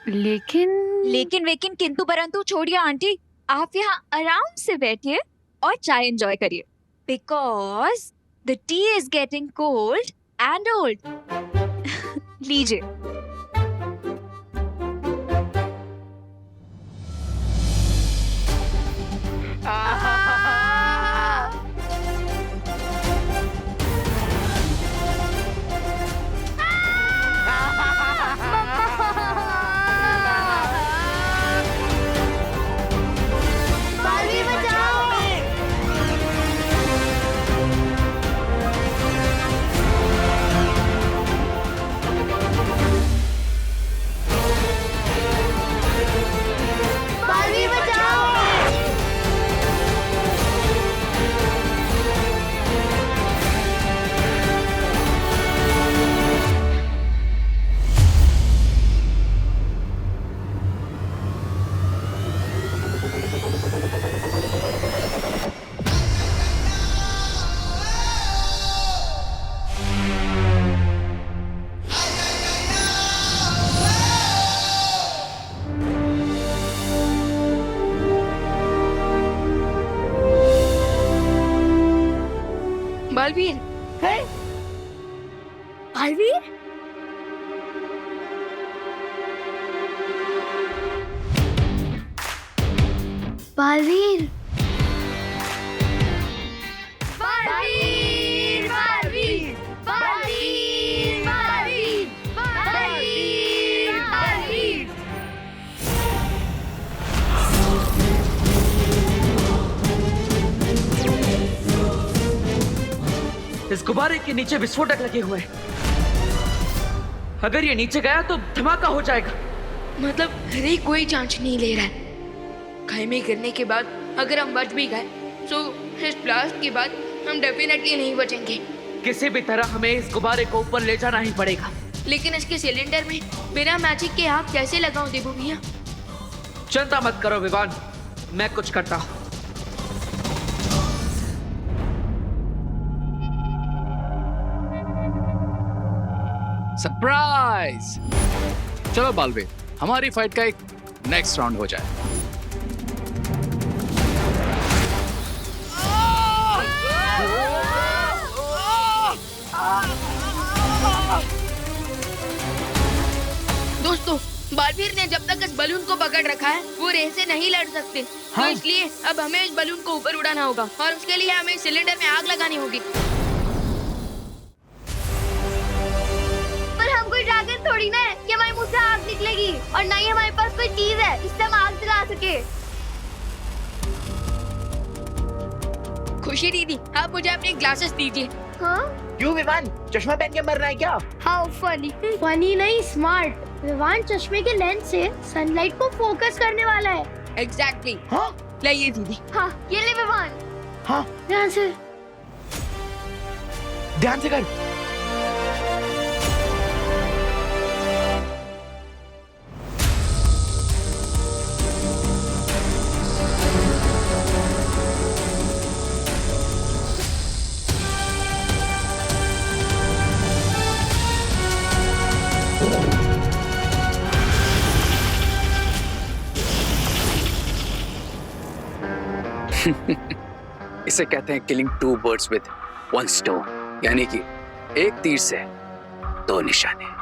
लेकिन वेकिन किंतु परंतु छोड़िए आंटी, आप यहाँ आराम से बैठिए और चाय एंजॉय करिए, because the T is getting cold and old. लीजिए। बालवीर, बालवीर, बालवीर, बालवीर, बालवीर, बालवीर, बालवीर, बालवीर, बालवीर। इस गुब्बारे के नीचे विस्फोटक लगे हुए हैं। अगर ये नीचे गया तो धमाका हो जाएगा। मतलब हरे कोई चांस नहीं ले रहा है। खाई में गिरने के बाद अगर हम बच भी गए तो इस ब्लास्ट के बाद हम डेफिनेटली नहीं बचेंगे। किसी भी तरह हमें इस गुब्बारे को ऊपर ले जाना ही पड़ेगा। लेकिन इसके सिलेंडर में बिना मैजिक के आग कैसे लगाऊं देबू भैया? चिंता मत करो विवान, मैं कुछ करता हूँ। सरप्राइज! चलो बालवीर, हमारी फाइट का एक नेक्स्ट राउंड हो जाए। दोस्तों, बालवीर ने जब तक इस बलून को पकड़ रखा है वो रेस से नहीं लड़ सकते। तो इसलिए अब हमें इस बलून को ऊपर उड़ाना होगा और उसके लिए हमें सिलेंडर में आग लगानी होगी। पर हम कोई ड्रैगन थोड़ी ना है कि हमारे मुंह से आग निकलेगी, और ना ही हमारे पास कोई चीज है जिससे हम आग जला सके। खुशी दीदी, आप मुझे अपने ग्लासेस दीजिए। हाँ? क्यों विवान, चश्मा पहन के मरना है क्या? How funny. फनी नहीं, स्मार्ट। विवान चश्मे के लेंस से सनलाइट को फोकस करने वाला है। एग्जैक्टली। हाँ? लाइए दीदी। हाँ, ये ले विवान। हाँ? ध्यान से। ध्यान से कर। इसे कहते हैं killing two birds with one stone, यानी कि एक तीर से दो निशाने।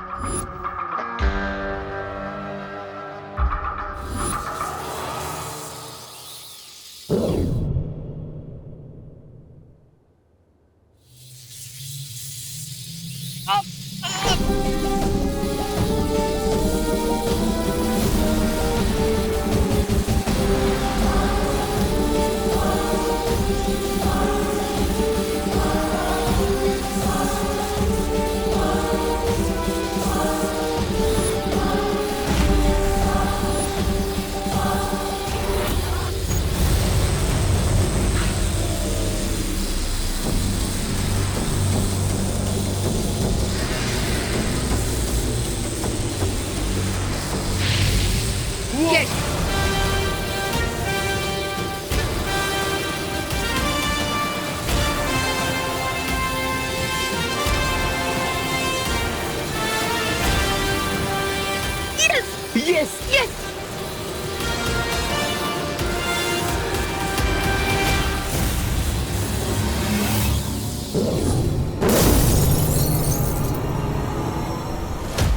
Yes! Yes!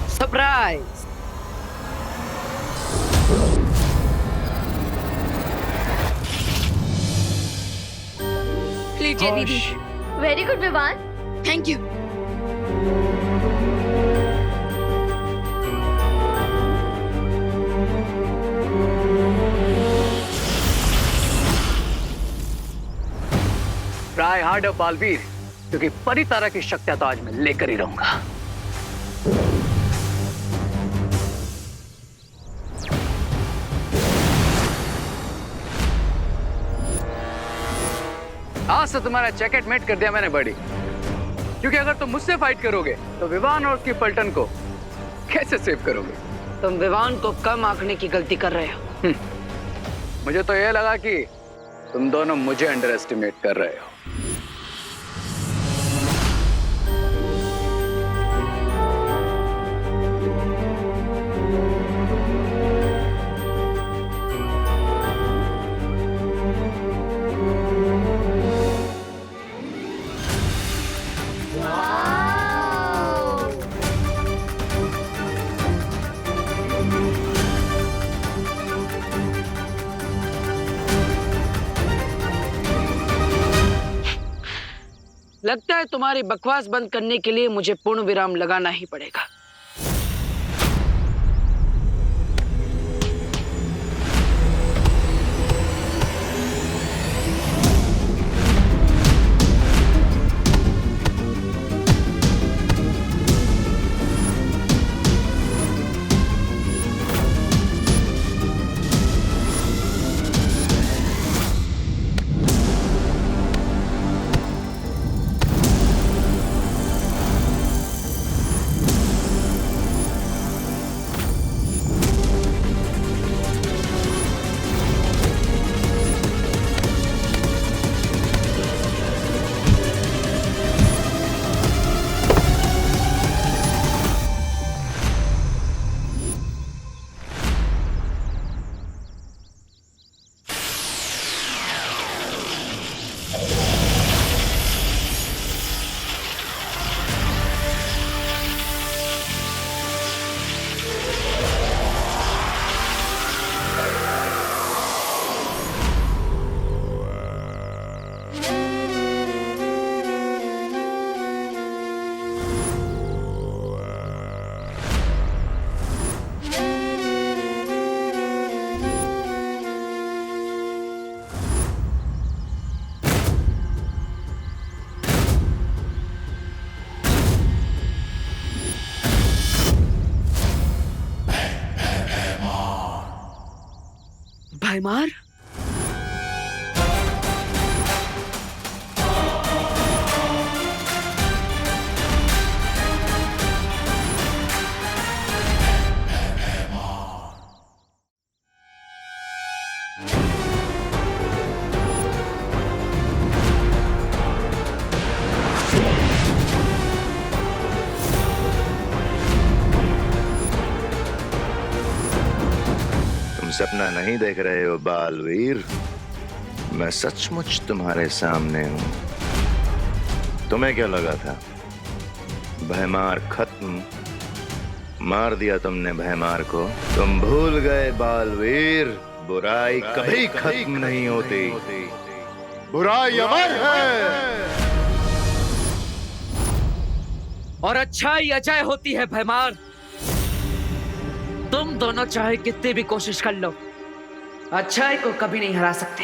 सरप्राइज! लीजिए दीदी। Very good Vivaan. Thank you. Try harder Baalveer, क्योंकि परितारा की शक्तियां तो आज मैं लेकर ही रहूंगा। आज से तुम्हारा जैकेट मेट कर दिया मैंने बड़ी, क्योंकि अगर तुम मुझसे फाइट करोगे तो विवान और उसकी पलटन को कैसे सेव करोगे? तुम विवान को कम आंकने की गलती कर रहे हो। मुझे तो यह लगा कि तुम दोनों मुझे अंडर एस्टिमेट कर रहे हो। लगता है तुम्हारी बकवास बंद करने के लिए मुझे पूर्ण विराम लगाना ही पड़ेगा। भयमार? सपना नहीं देख रहे हो बालवीर, मैं सचमुच तुम्हारे सामने हूं। तुम्हें क्या लगा था भयमार खत्म? मार दिया तुमने भयमार को। तुम भूल गए बालवीर, बुराई कभी खत्म नहीं होती, बुराई अमर है। और अच्छाई अजय होती है भयमार। तुम दोनों चाहे कितनी भी कोशिश कर लो, अच्छाई को कभी नहीं हरा सकते।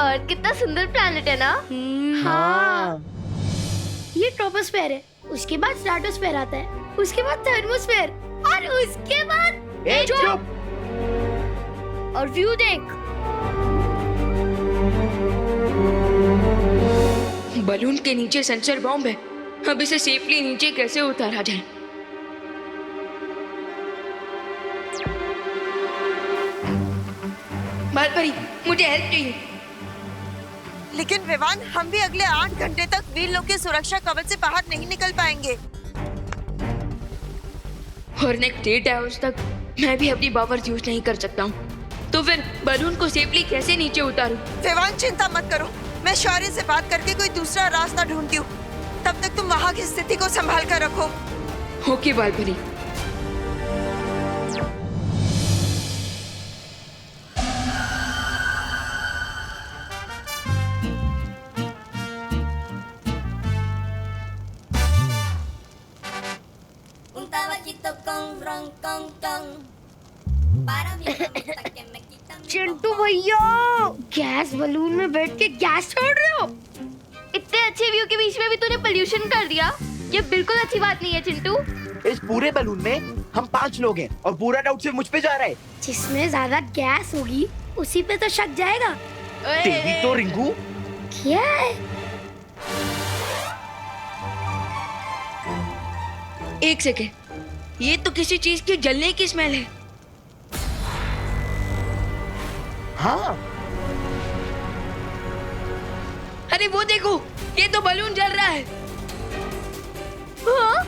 अर्थ कितना सुंदर प्लैनेट है ना? हाँ। ये ट्रोपोस्फेयर है, उसके बाद स्ट्रेटोस्फेयर आता है, उसके बाद थर्मोस्फेयर और उसके बाद चुप! और व्यू देख। बलून के नीचे सेंसर बॉम्ब है, अब इसे सेफली नीचे कैसे उतारा जाए? बालपरी, मुझे हेल्प चाहिए। लेकिन विवान, हम भी अगले 8 घंटे तक वीर लोग के सुरक्षा कवच से बाहर नहीं निकल पाएंगे। और नेक्स्ट 8 आवर्स तक मैं भी अपनी पावर यूज नहीं कर सकता हूँ। तो फिर बलून को सेफली कैसे नीचे उतारूं? विवान, चिंता मत करो, मैं शौर्य से बात करके कोई दूसरा रास्ता ढूंढती हूँ। तब तक तुम वहाँ की स्थिति को संभाल कर रखो। ओके बालपरी। चिंटू भैया, गैस बलून में बैठ के गैस छोड़ रहे हो? इतने अच्छे व्यू के बीच में भी तूने पोल्यूशन कर दिया। ये बिल्कुल अच्छी बात नहीं है चिंटू। इस पूरे बलून में हम 5 लोग हैं और पूरा डाउट सिर्फ मुझ पे जा रहा है। जिसमें ज्यादा गैस होगी उसी पे तो शक जाएगा। तेरी तो रिंकू। क्या है? एक सेकेंड, ये तो किसी चीज के जलने की स्मेल है। हाँ। अरे वो देखो, ये तो बलून जल रहा है। हाँ?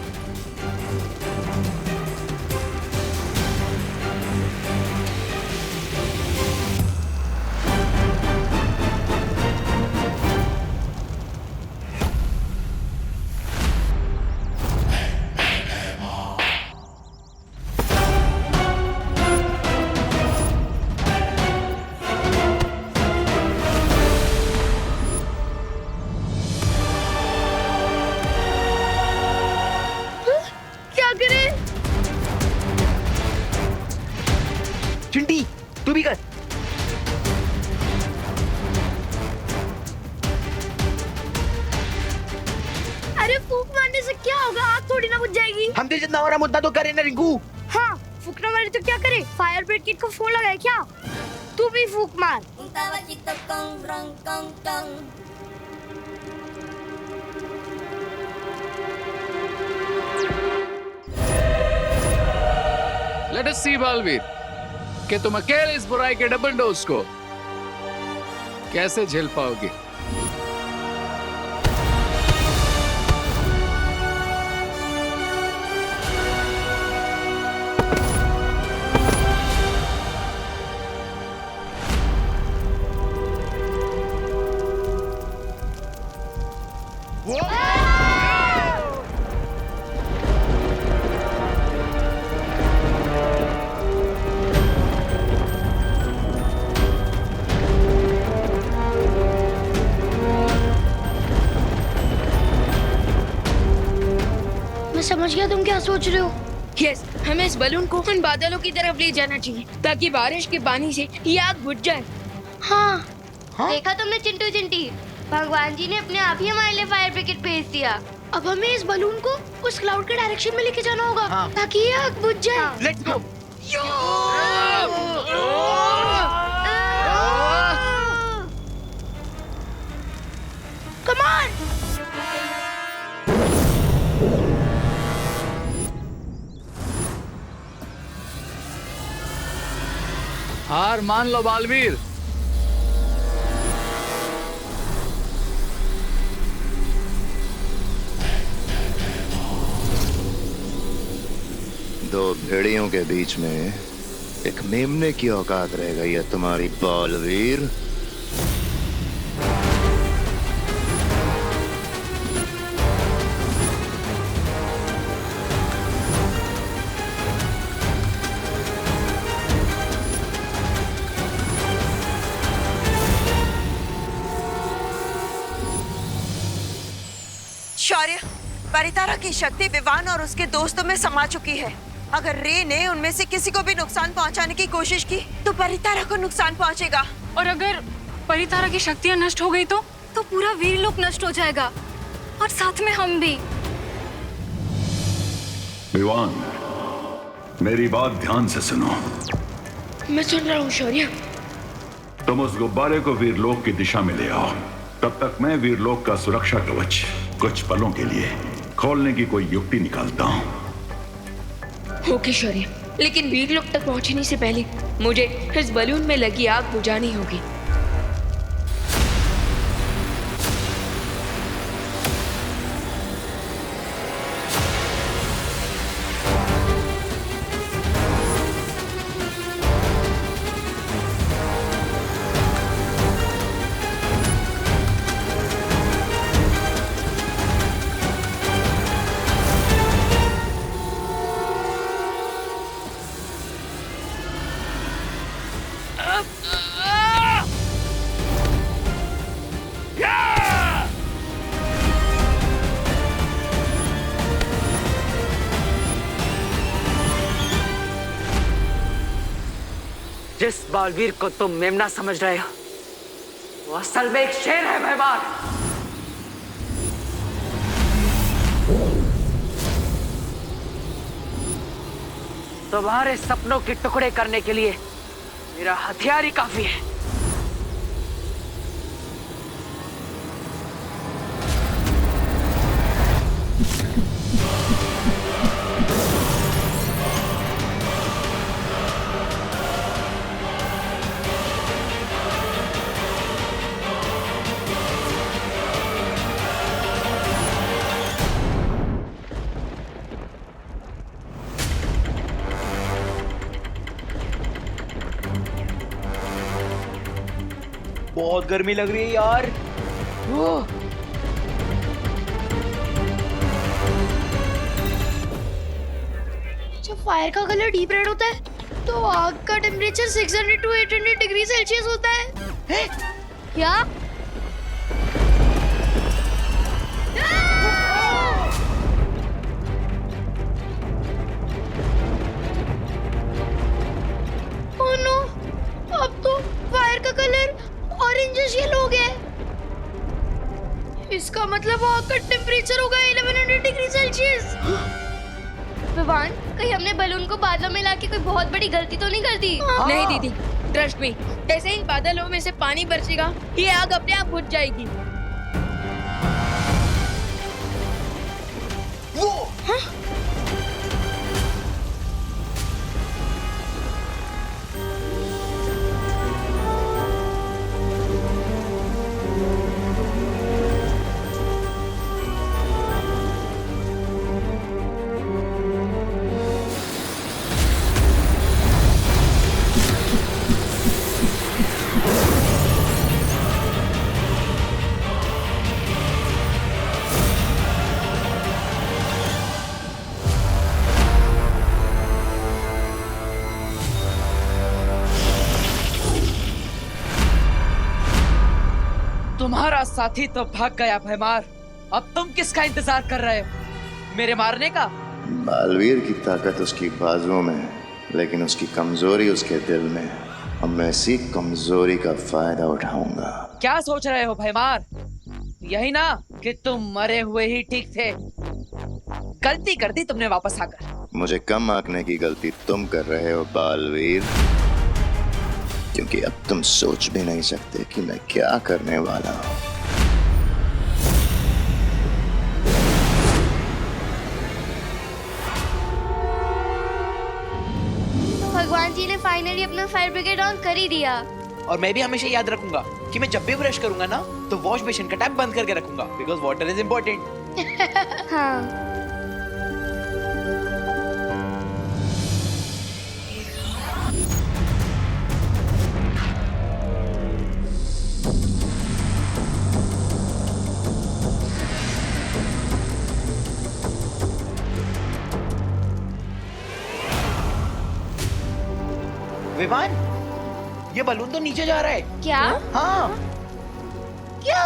चिंटी, तू भी कर। अरे फूंक मारने से क्या होगा? आग थोड़ी ना बुझ जाएगी। हम तो जितना हो रहा मुद्दा तो करे ना रिंकू। हाँ, फूकने वाले तो क्या करे? फायर ब्रिगेड को फोन लगाए क्या? तू भी फूक मार। लेट अस सी बालवीर कि तुम अकेले इस बुराई के डबल डोज को कैसे झेल पाओगे। समझ गया तुम क्या सोच रहे हो। यस, हमें इस बलून को उन बादलों की तरफ ले जाना चाहिए ताकि बारिश के पानी से ये आग बुझ जाए। हाँ, देखा तुमने चिंटू चिंटी, भगवान जी ने अपने आप ही हमारे लिए फायर ब्रिगेड भेज दिया। अब हमें इस बलून को उस क्लाउड के डायरेक्शन में लेके जाना होगा ताकि ये आग बुझ जाए। Let's go. Come on. हार मान लो बालवीर। दो भेड़ियों के बीच में एक मेमने की औकात रह गई है तुम्हारी बालवीर। शौर्य, परितारा की शक्ति विवान और उसके दोस्तों में समा चुकी है। अगर रे ने उनमें से किसी को भी नुकसान पहुंचाने की कोशिश की तो परितारा को नुकसान पहुंचेगा। और अगर परितारा की शक्तियां नष्ट हो गई तो पूरा वीरलोक नष्ट हो जाएगा और साथ में हम भी। विवान, मेरी बात ध्यान से सुनो। मैं सुन रहा हूँ शौर्य। तुम उस गुब्बारे को वीरलोक की दिशा में ले आओ। तब तक मैं वीरलोक का सुरक्षा कवच कुछ पलों के लिए खोलने की कोई युक्ति निकालता हूँ। ओके शौर्य, लेकिन वीरलोक तक पहुंचने से पहले मुझे इस बलून में लगी आग बुझानी होगी। जिस बालवीर को तुम मेमना समझ रहे हो वो असल में एक शेर है मेहमान। तुम्हारे सपनों के टुकड़े करने के लिए मेरा हथियार ही काफी है। बहुत गर्मी लग रही है यार। जब फायर का कलर डीप रेड होता है तो आग का टेम्परेचर 600 to 800 डिग्री सेल्सियस होता है। क्या? ओह नो, अब तो फायर का कलर ऑरेंजिश येलो हो गया है। इसका मतलब आग का टेम्परेचर होगा 1100 डिग्री सेल्सियस। विवान, कहीं हमने बलून को बादलों में लाके कोई बहुत बड़ी गलती तो नहीं कर दी? नहीं दीदी, ट्रस्ट मी, जैसे ही बादलों में से पानी बरसेगा ये आग अपने आप बुझ जाएगी। वो तुम्हारा साथी तो भाग गया भैमार। अब तुम किसका इंतजार कर रहे हो? मेरे मारने का बालवीर की ताकत उसकी बाजुओं में है, लेकिन उसकी कमजोरी उसके दिल में है। अब मैं इसी कमजोरी का फायदा उठाऊंगा। क्या सोच रहे हो भैमार? यही ना कि तुम मरे हुए ही ठीक थे। गलती कर दी तुमने वापस आकर। मुझे कम आंकने की गलती तुम कर रहे हो बालवीर, क्योंकि अब तुम सोच भी नहीं सकते कि मैं क्या करने वाला हूँ। भगवान जी ने फाइनली अपना फायर ब्रिगेड ऑन कर ही दिया। और मैं भी हमेशा याद रखूंगा कि मैं जब भी ब्रश करूंगा ना तो वॉश बेसिन का टैप बंद करके रखूंगा, बिकॉज वाटर इज इम्पोर्टेंट। हाँ। विमान, ये बलून तो नीचे जा रहा है। क्या? हाँ। क्या?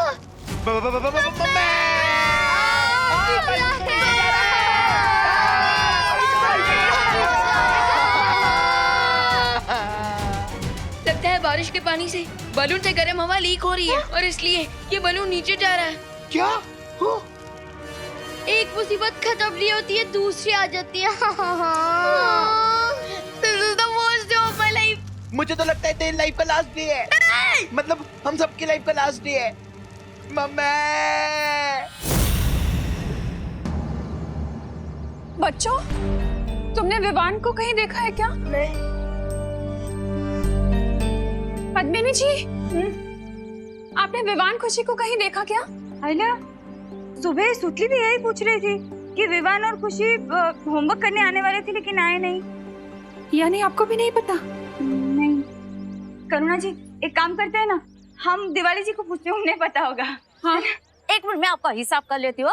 लगता है बारिश के पानी से बलून से गर्म हवा लीक हो रही है और इसलिए ये बलून नीचे जा रहा है। क्या? एक मुसीबत खत्म नहीं होती है, दूसरी आ जाती है। This is the worst day of my life. मुझे तो लगता है तेरी लाइफ का लास्ट डे है। मतलब हम सबकी लाइफ का लास्ट डे है। मम्मी। बच्चों, तुमने विवान को कहीं देखा है क्या? नहीं। पद्मिनी जी, आपने विवान खुशी को कहीं देखा क्या? आइला, सुबह सुतली भी यही पूछ रही थी कि विवान और खुशी होमवर्क करने आने वाले थे लेकिन आए नहीं। यानी आपको भी नहीं पता? नहीं। करुणा जी, एक काम करते हैं ना, हम दिवाली जी को पूछते हैं, उन्हें पता होगा। हाँ। एक मिनट में आपका हिसाब कर लेती हूँ।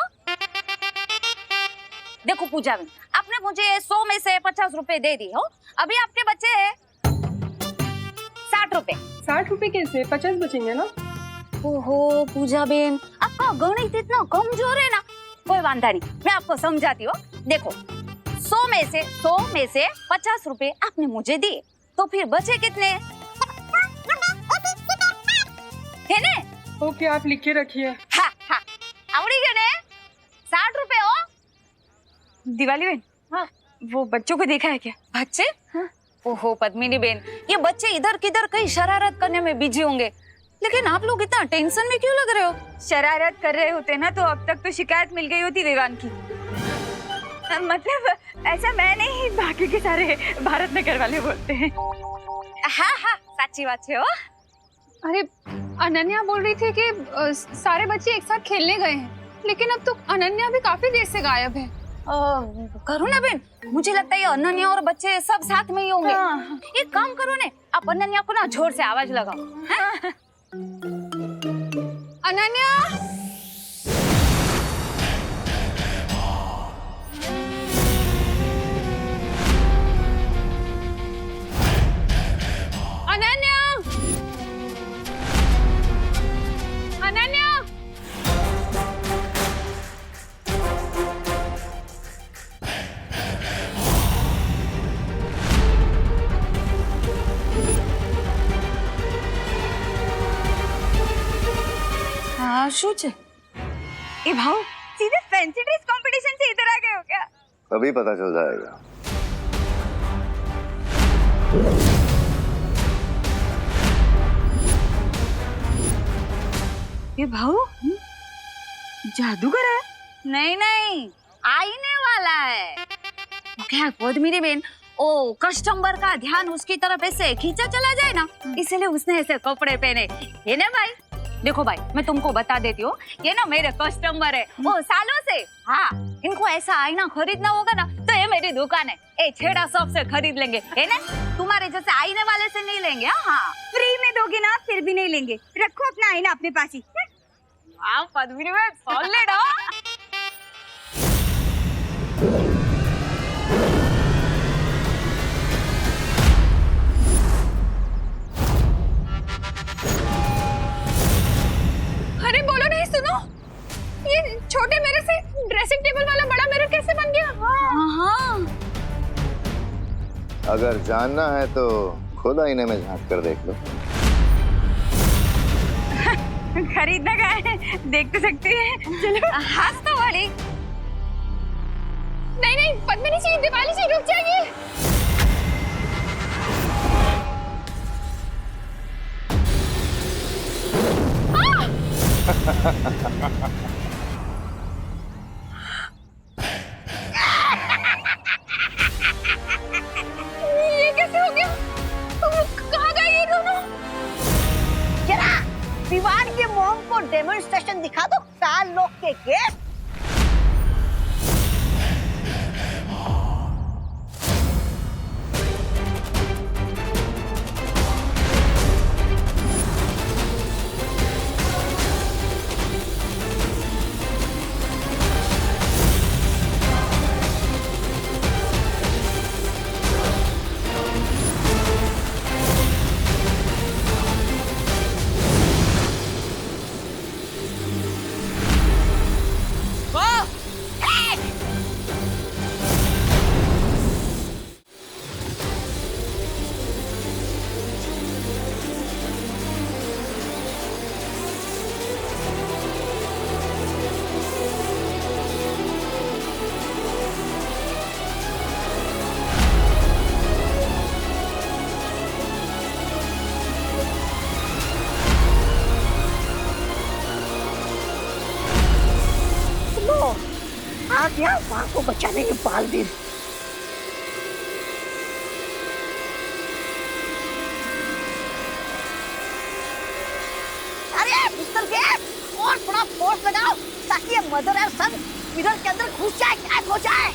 देखो पूजा में आपने मुझे 100 में से 50 रुपए दे दी हो, अभी आपके बचे हैं 60 रुपए। 60 रुपए कैसे? 50 बचेंगे ना। ओहो पूजा बेन, आपका गणित इतना कमजोर है ना। कोई वांधा नहीं, मैं आपको समझाती हूँ। देखो 100 में से 50 रुपए आपने मुझे दिए, तो फिर बचे कितने? है ने? ओके, आप लिख के रखिए। हाँ हाँ, आवड़ी गए ने? 60 रुपए हो। दिवाली बहन, हाँ, वो बच्चों को देखा है क्या? बच्चे? हाँ। ओहो पद्मिनी बेन, ये बच्चे इधर किधर कहीं शरारत करने में बिजी होंगे, लेकिन आप लोग इतना टेंशन में क्यों लग रहे हो? शरारत कर रहे होते ना तो अब तक तो शिकायत मिल गई होती विवान की। मतलब ऐसा मैं नहीं, बाकी के सारे भारत नगर वाले बोलते हैं। हाँ हाँ, सच्ची बात है। अरे अनन्या बोल रही थी कि सारे बच्चे एक साथ खेलने गए हैं, लेकिन अब तो अनन्या भी काफी देर से गायब है। करुणा बेन, मुझे लगता है ये अनन्या और बच्चे सब साथ में ही होंगे। हाँ। एक काम करो ने, आप अनन्या को ना जोर से आवाज लगाओ। हाँ? अनन्या, अनन्या, अनन्या। हाँ શું છે? ए भाऊ, सीधे फैंसी ड्रेस कंपटीशन से इधर आ गए हो क्या? अभी पता चल जाएगा। ए भाऊ, जादूगर है? नहीं नहीं, आईने वाला है। क्या पद्मिनी बेन, ओ कस्टमर का ध्यान उसकी तरफ ऐसे खींचा चला जाए ना, इसलिए उसने ऐसे कपड़े पहने। ये ना भाई, देखो भाई, मैं तुमको बता देती हूँ, ये ना मेरे कस्टमर है वो सालों से। हाँ, इनको ऐसा आईना खरीदना होगा ना तो ये मेरी दुकान है, ए छेड़ा शॉप से खरीद लेंगे, है ना? तुम्हारे जैसे आईने वाले से नहीं लेंगे। हाँ, फ्री में दोगे ना, फिर भी नहीं लेंगे। रखो अपना आईना अपने पास ही। हाँ पद्मिनी बेन, सॉलिड हो। अरे बोलो नहीं, सुनो, ये छोटे मेरे से ड्रेस ड्रेसिंग टेबल वाला बड़ा मिरर कैसे बन गया? हाँ। अगर जानना है तो खुद आईने में झांक कर देख लो। खरीदना का है, देख तो सकती है। चलो। हंसने वाली। नहीं पद्मिनी जी, दिवाली जी रुक जाइए। ये कैसे हो गया? कहाँ गए ये दोनों? जरा विवान के मोम को डेमोन्स्ट्रेशन दिखा दो काल लोग के गेस्ट। आ गया माँ को बचाने के बालवीर। अरे मिस्टर गेट, और थोड़ा फोर्स लगाओ ताकि ये मदर और सन मिरर के अंदर घुस जाए, कैद हो जाए।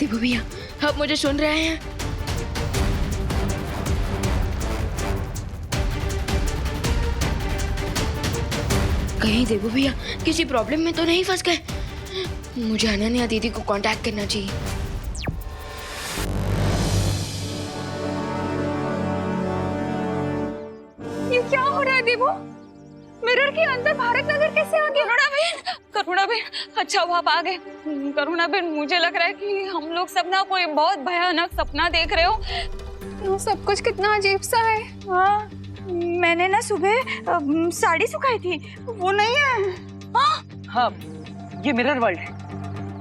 देबू भैया, आप मुझे सुन रहे हैं? कहीं देबू भैया किसी प्रॉब्लम में तो नहीं फंस गए? मुझे अनन्या दीदी को कांटेक्ट करना चाहिए। ये क्या हो रहा है देबू? मिरर के अंदर भारत नगर कैसे आ गया? करुणा बहन, अच्छा हुआ आप आ गए। करुणा बहन, मुझे लग रहा है कि हम लोग सब ना कोई बहुत भयानक सपना देख रहे हो। ये सब कुछ कितना अजीब सा है। हाँ, मैंने ना सुबह साड़ी सुखाई थी, वो नहीं है। हाँ, ये मिरर वर्ल्ड है।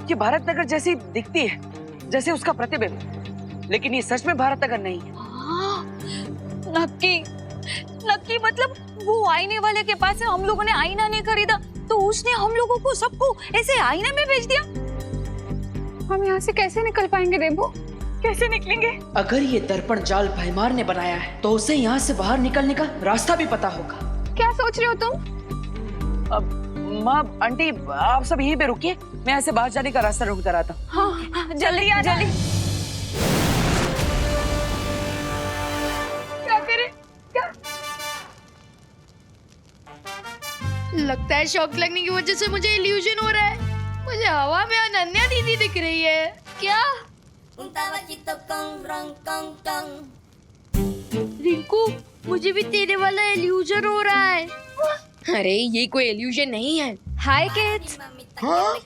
ये भारत नगर जैसी दिखती है, जैसे उसका प्रतिबिंब, लेकिन ये सच में भारत नगर नहीं है। नक्की मतलब वो आईने वाले के पास है, हम लोगों ने आईना नहीं खरीदा तो उसने हम लोगों को सबको ऐसे आईने में भेज दिया। हम यहाँ से कैसे निकल पाएंगे देबू? कैसे निकलेंगे? अगर ये दर्पण जाल भैमार ने बनाया है तो उसे यहाँ से बाहर निकलने का रास्ता भी पता होगा। क्या सोच रहे हो तुम? माँ, आंटी, आप सब यहीं पे रुकिए, मैं ऐसे बाहर जाने का रास्ता ढूंढ कर आता हूँ। हाँ, जल्दी आ जल्दी। क्या करें? क्या? लगता है शॉक लगने की वजह से मुझे इल्यूजन हो रहा है। मुझे हवा में अनन्या दीदी दिख रही है। क्या? रिंकू, मुझे भी तेरे वाला इल्यूजन हो रहा है। अरे ये कोई इल्यूजन नहीं है। हाय किड्स। हाय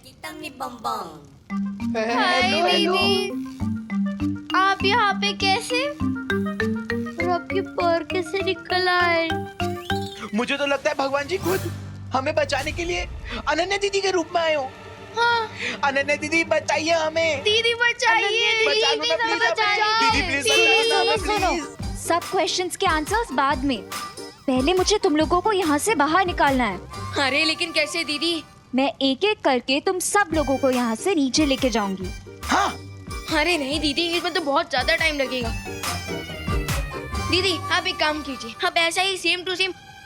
दीदी, आप यहाँ पे कैसे? और आपके पैर कैसे निकल आए? मुझे तो लगता है भगवान जी खुद हमें बचाने के लिए अनन्या दीदी के रूप में आए हो। हाँ। अनन्या दीदी बचाइए हमें। दीदी बचाइए, दीदी प्लीज। सुनो, सब क्वेश्चंस के आंसर्स बाद में। पहले मुझे तुम लोगों को यहाँ से बाहर निकालना है। अरे लेकिन कैसे दीदी? मैं एक एक करके तुम सब लोगों को यहाँ से नीचे लेके जाऊंगी। हाँ। अरे नहीं दीदी, इसमें तो बहुत ज्यादा टाइम लगेगा। दीदी आप एक काम कीजिए, आप ऐसा ही सेम टू सेम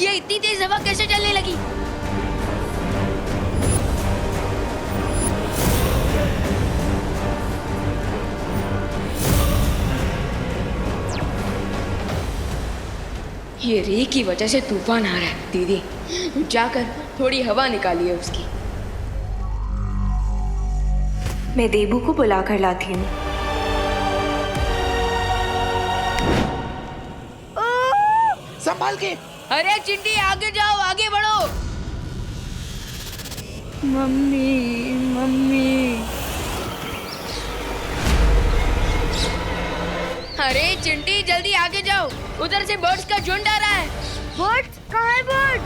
ये इतनी तेज हवा कैसे चलने लगी? ये रे की वजह से तूफान आ रहा है। दीदी जाकर थोड़ी हवा निकालिए उसकी। मैं देबू को बुला कर लाती हूँ। संभाल के। अरे चिंटी आगे जाओ, आगे बढ़ो। Mummy mummy. अरे चिंटी जल्दी आगे जाओ, उधर से बर्ड्स का झुंड आ रहा है। बर्ड्स? कहाँ है बर्ड?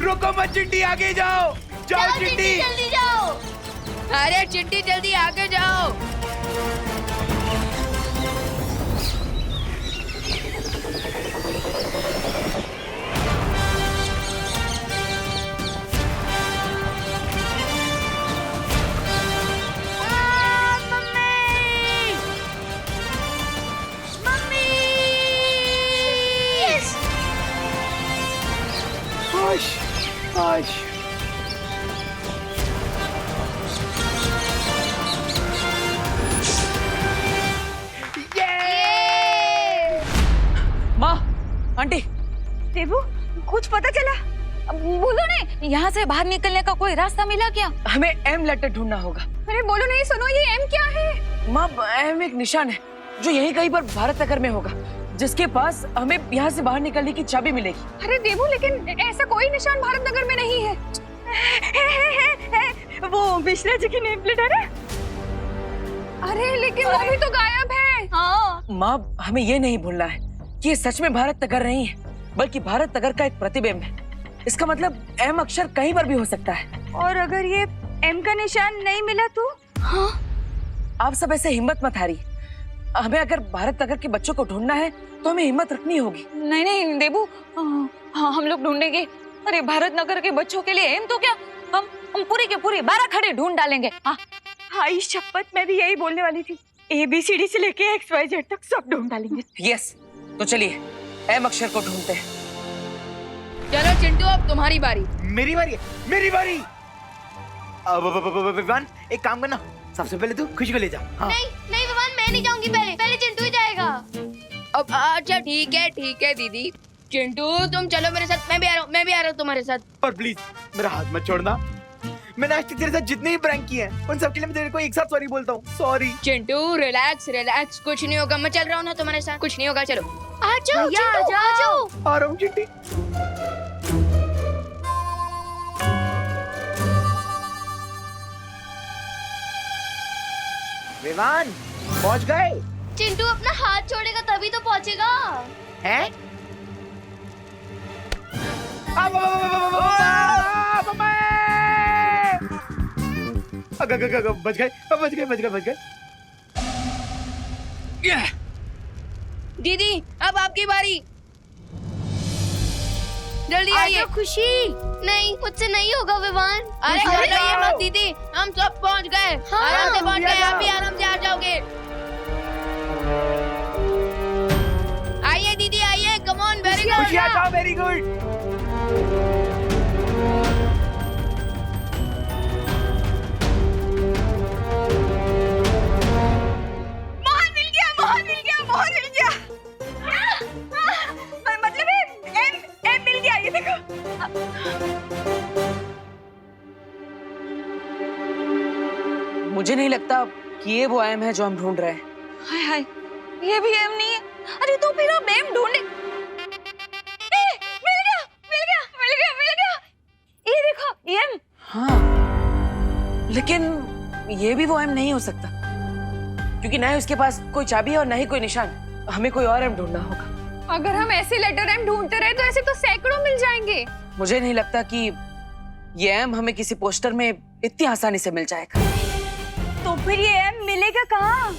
रुको मत चिंटी, आगे जाओ। जाओ चिंटी, जल्दी जाओ। अरे चिंटी जल्दी आगे जाओ। आज माँ, आंटी। देबू, कुछ पता चला? बोलो ने, यहाँ से बाहर निकलने का कोई रास्ता मिला क्या? हमें एम लेटर ढूंढना होगा। अरे बोलो नहीं, सुनो, ये एम क्या है? माँ, एम एक निशान है जो यहीं कहीं पर भारत नगर में होगा, जिसके पास हमें यहाँ से बाहर निकलने की चाबी मिलेगी। अरे देबू, लेकिन ऐसा कोई निशान भारत नगर में नहीं है। वो मिश्रा जी की नेम प्लेट है ना? अरे लेकिन वो भी तो गायब है। हाँ। माँ, हमें ये नहीं भूलना है कि ये सच में भारत नगर नहीं है, बल्कि भारत नगर का एक प्रतिबिंब है। इसका मतलब एम अक्षर कहीं पर भी हो सकता है। और अगर ये एम का निशान नहीं मिला तो? हाँ? आप सब ऐसे हिम्मत मत हारिए। हमें अगर भारत नगर के बच्चों को ढूंढना है तो हमें हिम्मत रखनी होगी। नहीं नहीं देबू, हाँ हम लोग ढूंढेंगे। अरे भारत नगर के बच्चों के लिए एम तो क्या, हम पूरी के पूरी 12 खड़े ढूंढ डालेंगे। हाँ हाँ, इस शपथ मैं भी यही बोलने वाली थी। ABCD से लेके XYZ तक सब ढूंढ डालेंगे। यस, तो चलिए एम अक्षर को ढूंढते हैं। चलो चिंटू, अब तुम्हारी बारी। मेरी बारी है, मेरी बारी। विवान, एक काम करना, सबसे पहले तू खुशी को ले जा। हाँ। नहीं नहीं विवान, मैं नहीं जाऊंगी, पहले चिंटू ही जाएगा। अब अच्छा ठीक है दीदी। चिंटू तुम चलो मेरे साथ, मैं भी आ रहा हूँ तुम्हारे साथ। और प्लीज मेरा हाथ मत छोड़ना। मैंने आज तक तेरे साथ जितने भी प्रैंक किए हैं उन सब के लिए मैं तेरे को एक साथ सॉरी बोलता हूँ। सॉरी चिंटू, रिलैक्स, कुछ नहीं होगा। मैं चल रहा हूँ ना तुम्हारे साथ, कुछ नहीं होगा। चलो आ जाओ, चिंटू, आ जाओ। आ रहा हूँ चिंटी। विवान, पहुंच गए? चिंटू अपना हाथ छोड़ेगा तभी तो पहुंचेगा। हैं? बच गए। दीदी अब आपकी बारी, जल्दी आइए। खुशी। नहीं, मुझसे नहीं होगा विवान। अरे घबराइए मत दीदी, हम सब पहुंच गए। आराम से पहुंच गए, आप भी आराम से आ जाओगे। आइए दीदी, आइए, come on, very good. Very good. मोहर मिल गया। मतलब एम मिल गया, ये देखो। मुझे नहीं लगता कि ये वो एम है जो हम ढूंढ रहे हैं। हाय हाय, ये भी एम नहीं है। अरे तो फिर हम एम ढूंढे। मिल गया। ये देखो, एम। हाँ, लेकिन ये भी वो एम नहीं हो सकता, क्योंकि ना ही उसके पास कोई चाबी है और ना ही कोई निशान। हमें कोई और एम ढूंढना होगा। अगर हम ऐसे लेटर एम ढूंढते रहे तो ऐसे तो सैकड़ों मिल जाएंगे। मुझे नहीं लगता कि ये एम हमें किसी पोस्टर में इतनी आसानी से मिल जाएगा। तो फिर ये एम मिलेगा कहाँ?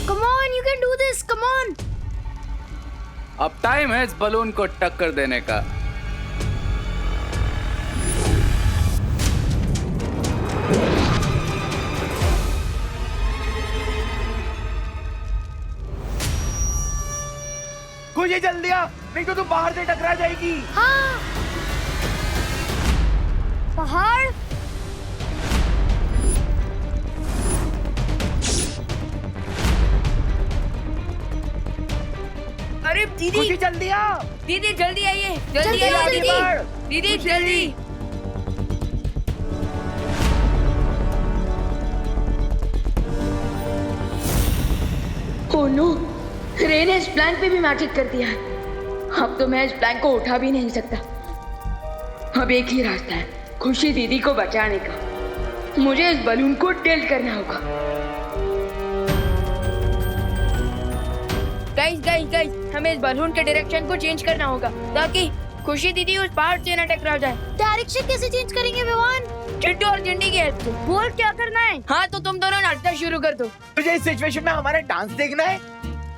Come on, you can do this, come on. अब टाइम है इस बलून को टक्कर देने का। तुझे जल दिया, नहीं तो तू बाहर से टकरा जाएगी। हाँ। पहाड़। अरे दीदी, खुशी जल दिया। दीदी जल्दी आइए, जल्दी आइए दीदी, जल्दी। ओह नो, रे ने इस प्लान पे भी मैजिक कर दिया है। अब तो मैं इस प्लान को उठा भी नहीं सकता। अब एक ही रास्ता है, खुशी दीदी को बचाने का। मुझे इस बलून को टिल्ट करना होगा। गाइस, हमें इस बलून के डायरेक्शन को चेंज करना होगा ताकि खुशी दीदी उस पहाड़ से न टकरा जाए। डायरेक्शन कैसे चेंज करेंगे विवान? चिट्टू और चिंडी की हेल्प से। बोल क्या करना है? हाँ तो तुम दोनों नाचना शुरू कर दो। तुझे इस सिचुएशन में हमारा डांस देखना है?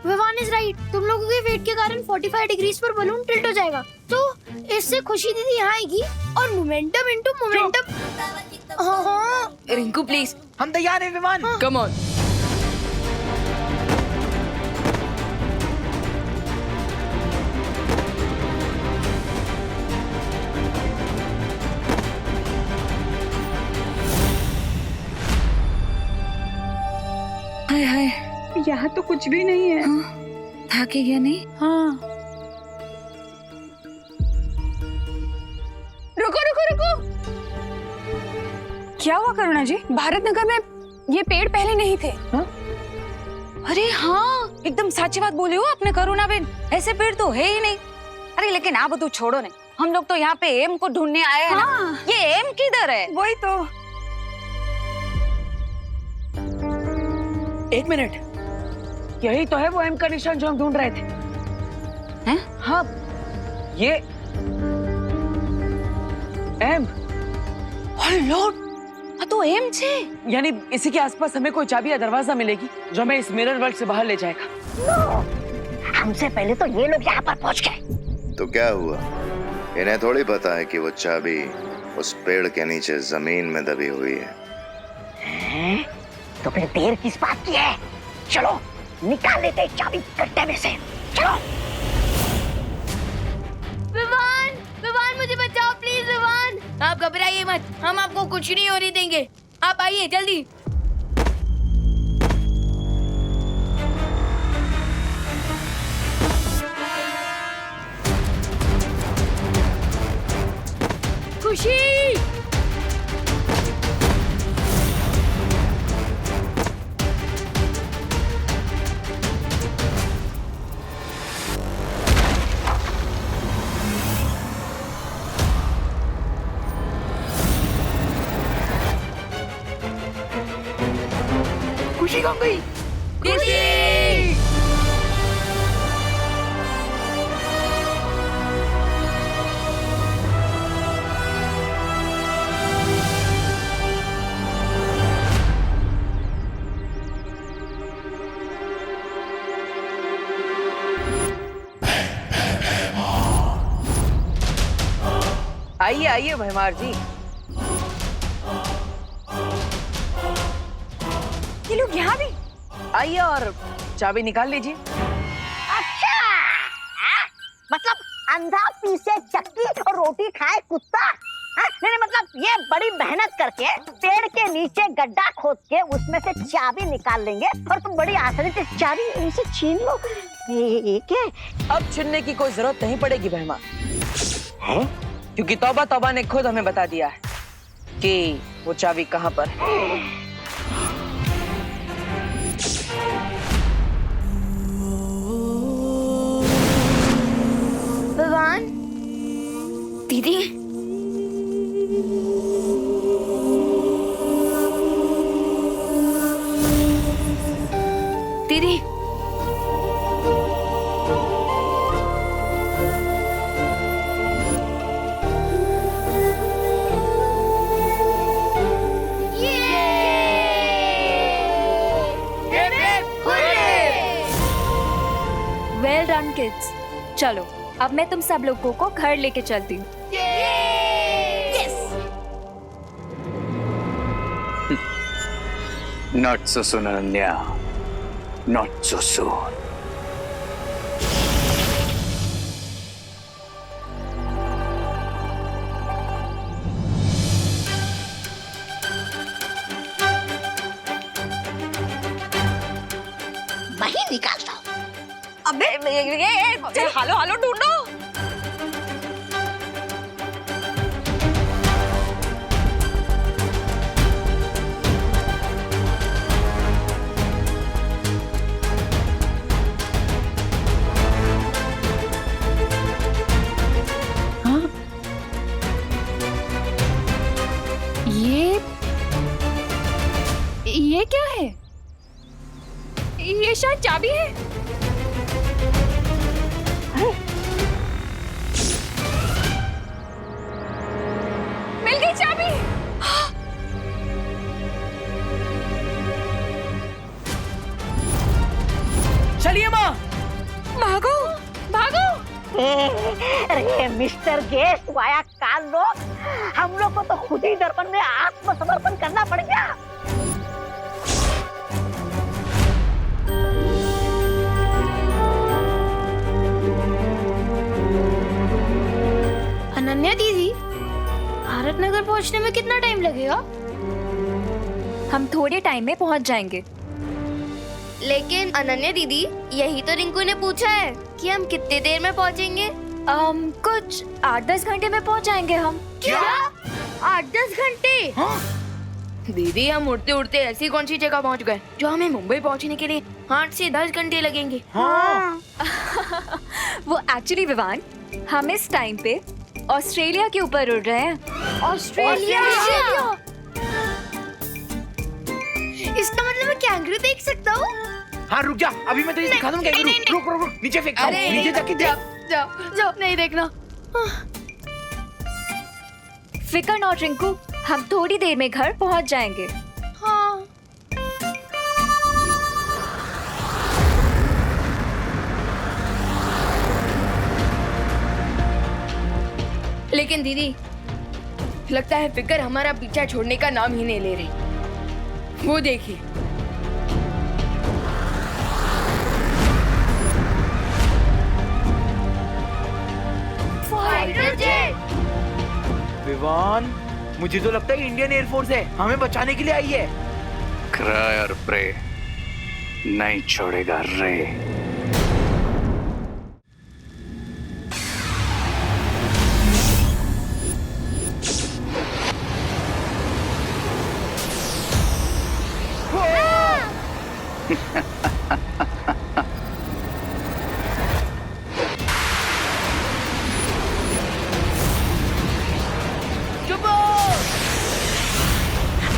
Vivaan is right. तुम लोगों के वेट के कारण 45 डिग्रीज पर बलून टिल्ट हो जाएगा, तो इससे खुशी दीदी यहाँ आएगी और मोमेंटम इनटू मोमेंटम। हाँ। रिंकू प्लीज, हम तैयार हैं विमान। Come on. हाय हाय, यहाँ तो कुछ भी नहीं है। थके गया नहीं? हाँ। रुको। क्या हुआ करुणा जी? भारत नगर में ये पेड़ पहले नहीं थे। हा? अरे हाँ, एकदम सच्ची बात बोली हो आपने करुणा बेन, ऐसे पेड़ तो है ही नहीं। अरे लेकिन आप तो छोड़ो ने, हम लोग तो यहाँ पे एम को ढूंढने आए हैं ना। ये एम किधर है? वही तो। एक मिनट, यही तो है वो एम का निशान जो हम ढूंढ रहे थे। हैं? हाँ, ये एम। ओह लॉर्ड, तो एम छे। यानी इसी के आसपास हमें कोई चाबी या दरवाजा मिलेगी जो हमें इस मिरर वर्ल्ड से बाहर ले जाएगा। हमसे पहले तो ये लोग यहाँ पर पहुँच गए। तो क्या हुआ? इन्हें थोड़ी पता है कि वो चाबी उस पेड़ के नीचे जमीन में दबी हुई है। तो फिर देर किस बात की है? चलो निकाल लेते चाबी गड्ढे में से। चलो। विवान मुझे बचाओ प्लीज। विवान, आप घबराइए मत, हम आपको कुछ नहीं होने देंगे। आप आइए जल्दी। खुशी, खुशी कहाँ गई? खुशी! आइए आइए भैमार जी। ये लोग यहाँ भी? आइए और चाबी निकाल लीजिए। अच्छा, मतलब अंधा पीसे चक्की और रोटी खाए कुत्ता। नहीं मतलब ये बड़ी मेहनत करके पेड़ के नीचे गड्ढा खोद के उसमें से चाबी निकाल लेंगे और तुम बड़ी आसानी से चाबी इनसे छीन लो। क्या? अब छीनने की कोई जरूरत नहीं पड़ेगी भैमा, क्योंकि तौबा तौबा ने खुद हमें बता दिया है कि वो चाबी कहाँ पर है। भगवान, दीदी, दीदी, वेल डन किड्स। चलो अब मैं तुम सब लोगों को घर लेके चलती हूँ। Not so soon, Ananya. Not so soon. नहीं निकालता। अबे ये हालो हालो ढूंढो। ये क्या है? ये शायद चाबी है। मिल गई चाबी। चलिए माँ, भागो भागो। अरे मिस्टर गेस्ट वाया काल लोग, हम लोग को तो खुद ही दर्पण में आत्मसमर्पण करना पड़ गया। अनन्या दीदी, भारत नगर पहुंचने में कितना टाइम लगेगा? हम थोड़े टाइम में पहुंच जाएंगे। लेकिन अनन्या दीदी, यही तो रिंकू ने पूछा है कि हम कितने देर में पहुंचेंगे। कुछ 8-10 घंटे में पहुंच जाएंगे हम। क्या 8-10 घंटे? हाँ? दीदी, हम उड़ते उड़ते ऐसी कौन सी जगह पहुंच गए जो हमें मुंबई पहुंचने के लिए 8 से 10 घंटे लगेंगे। हाँ। वो एक्चुअली विवान, हम इस टाइम पे ऑस्ट्रेलिया के ऊपर उड़ रहे हैं। ऑस्ट्रेलिया? इसका मतलब मैं कैंगरू देख सकता हूँ? हाँ रुक जा, अभी मैं तुझे दिखा दूंगा कैंगरू। रुक रुक रुक, नीचे फेंकता हूँ, नीचे जाके देख। जाओ, नहीं देखना। फिकर नॉट रिंकू, हम थोड़ी देर में घर पहुंच जाएंगे। हाँ। लेकिन दीदी, लगता है फिकर हमारा पीछा छोड़ने का नाम ही नहीं ले रही। वो देखिए। Fighter jet. विवान, मुझे तो लगता है इंडियन एयरफोर्स है, हमें बचाने के लिए आई है। क्राई और प्रे नहीं छोड़ेगा रे।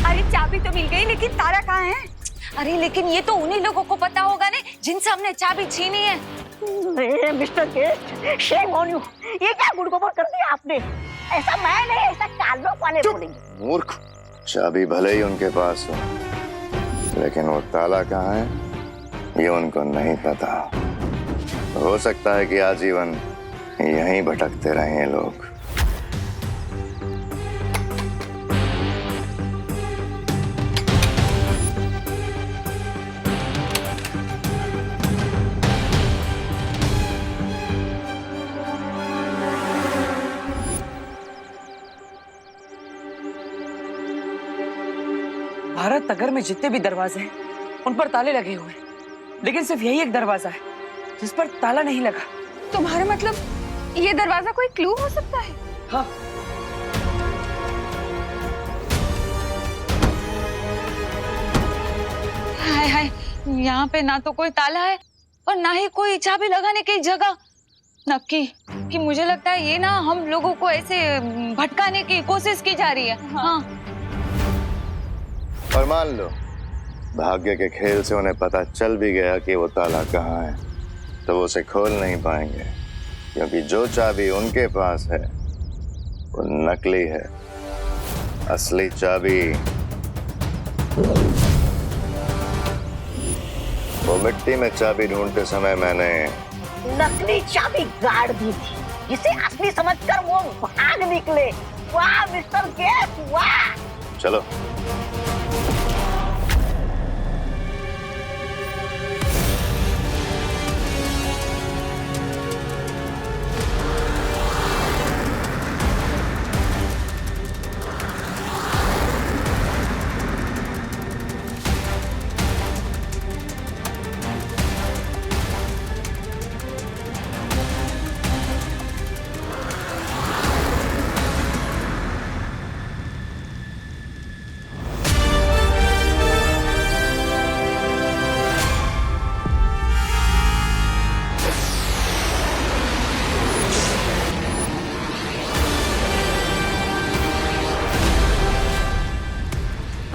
अरे चाबी तो मिल गई, लेकिन ताला कहाँ है? अरे लेकिन ये तो उन्हीं लोगों को पता होगा ने जिनसे हमने चाबी छीनी है। अरे mister guest, shame on you, ये क्या गुड़गोबर कर दिया आपने? ऐसा मैं नहीं, ऐसा कालों वाले बोलेंगे। मूर्ख, चाबी भले ही उनके पास हो, लेकिन वो ताला कहाँ है ये उनको नहीं पता। हो सकता है कि आजीवन यहीं भटकते रहे ये लोग। भारत नगर में जितने भी दरवाजे हैं उन पर ताले लगे हुए हैं, लेकिन सिर्फ यही एक दरवाजा है जिस पर ताला नहीं लगा। तुम्हारा मतलब ये दरवाजा कोई क्लू हो सकता है? हाँ। हाय हाय, यहाँ पे ना तो कोई ताला है और ना ही कोई चाबी लगाने की जगह। नक्की कि मुझे लगता है ये ना हम लोगों को ऐसे भटकाने की कोशिश की जा रही है। हाँ। और मान लो भाग्य के खेल से उन्हें पता चल भी गया कि वो ताला कहाँ है, तो वो उसे खोल नहीं पाएंगे, क्योंकि जो चाबी उनके पास है वो नकली है। असली चाबी वो मिट्टी में चाबी ढूंढते समय मैंने नकली चाबी गाड़ दी थी, जिसे असली समझकर वो भाग निकले। वाह मिस्टर गेस्ट, वाह। चलो।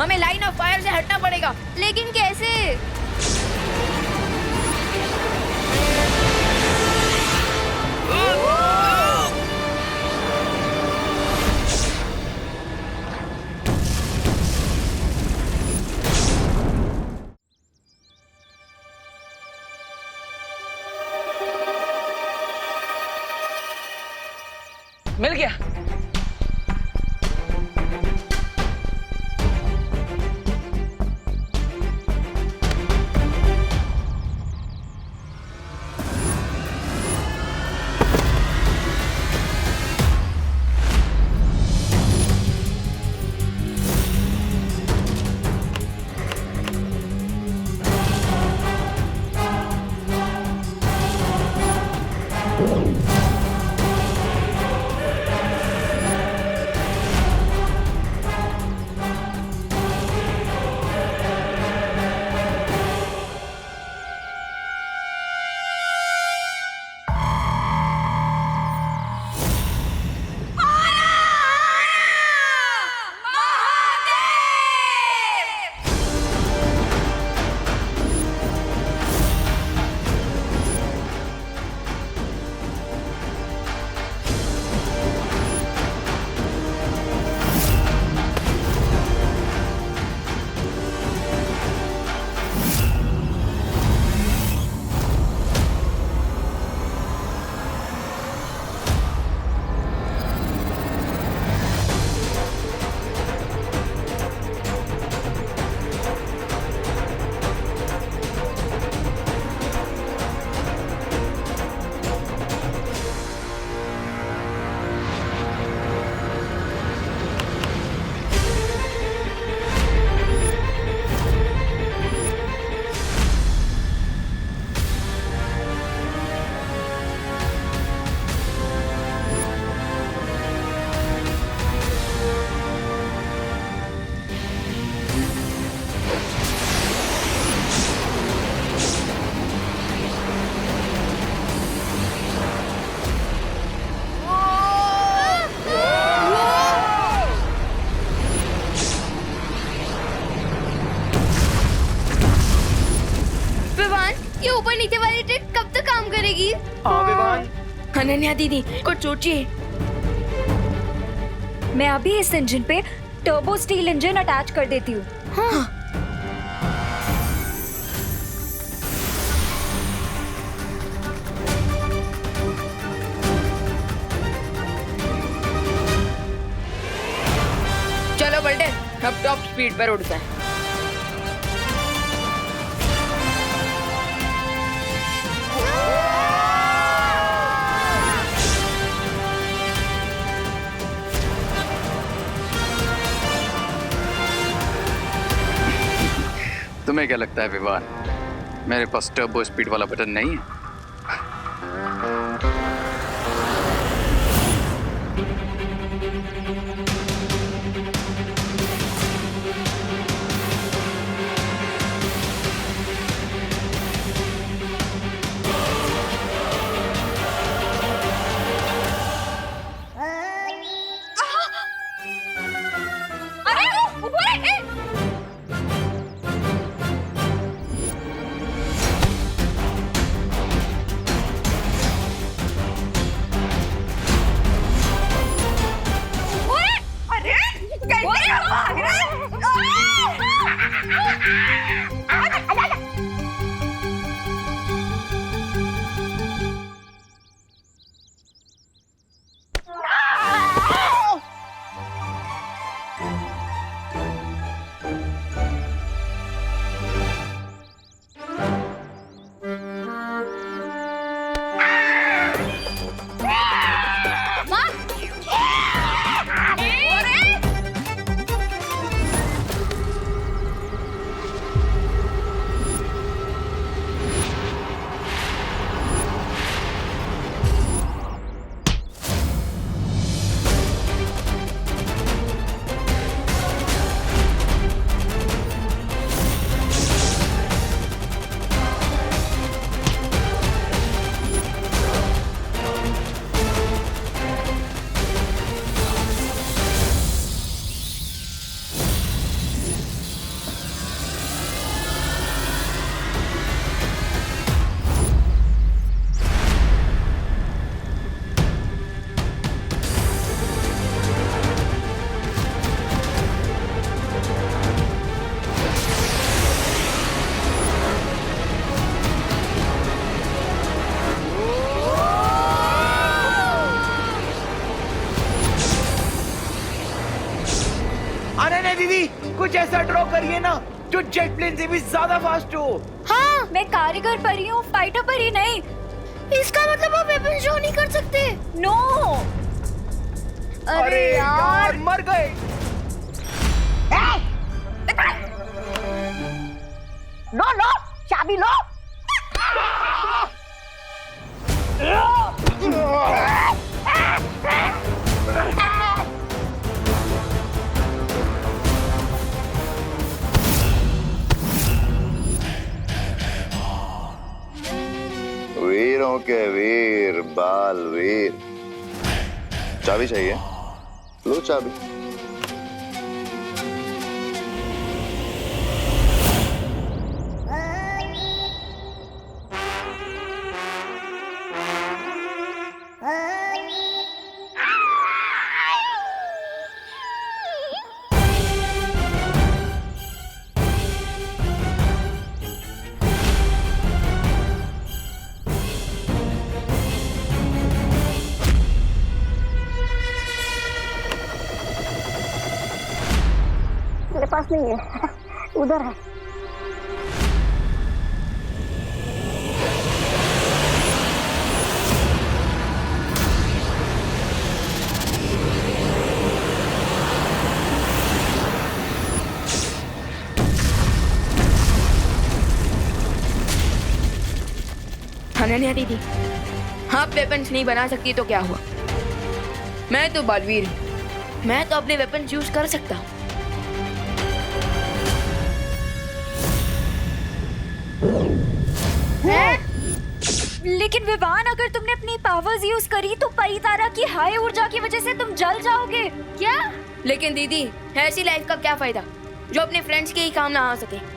हमें लाइन ऑफ फायर से हटना पड़ेगा। लेकिन कैसे? मिल गया। ये ऊपर नीचे वाली ट्रिक कब तक काम करेगी? अनन्या दीदी को सोचिए। मैं अभी इस इंजन पे टर्बो स्टील इंजन अटैच कर देती हूँ। हाँ। चलो बल्टन, अब टॉप स्पीड पर उड़ते हैं। तुम्हें क्या लगता है विवान, मेरे पास टर्बो स्पीड वाला बटन नहीं है? कुछ ऐसा ड्रॉ करिए ना जो जेट प्लेन से भी ज्यादा फास्ट हो। हाँ, मैं कारीगर परी हूँ, फाइटर परी नहीं। इसका मतलब आप वेपन शो नहीं कर सकते। नो। अरे यार मर गए। लो लो चाबी लो। वीरों के वीर बालवीर। चाबी चाहिए? लो चाबी। मेरे पास नहीं है, उधर है। अनन्या दीदी, आप वेपन्स नहीं बना सकती तो क्या हुआ? मैं तो बालवीर हूँ, मैं तो अपने वेपन्स यूज कर सकता हूँ। लेकिन विवान, अगर तुमने अपनी पावर्स यूज करी तो परितारा की हाई ऊर्जा की वजह से तुम जल जाओगे। क्या? लेकिन दीदी, ऐसी लाइफ का क्या फायदा जो अपने फ्रेंड्स के ही काम ना आ सके?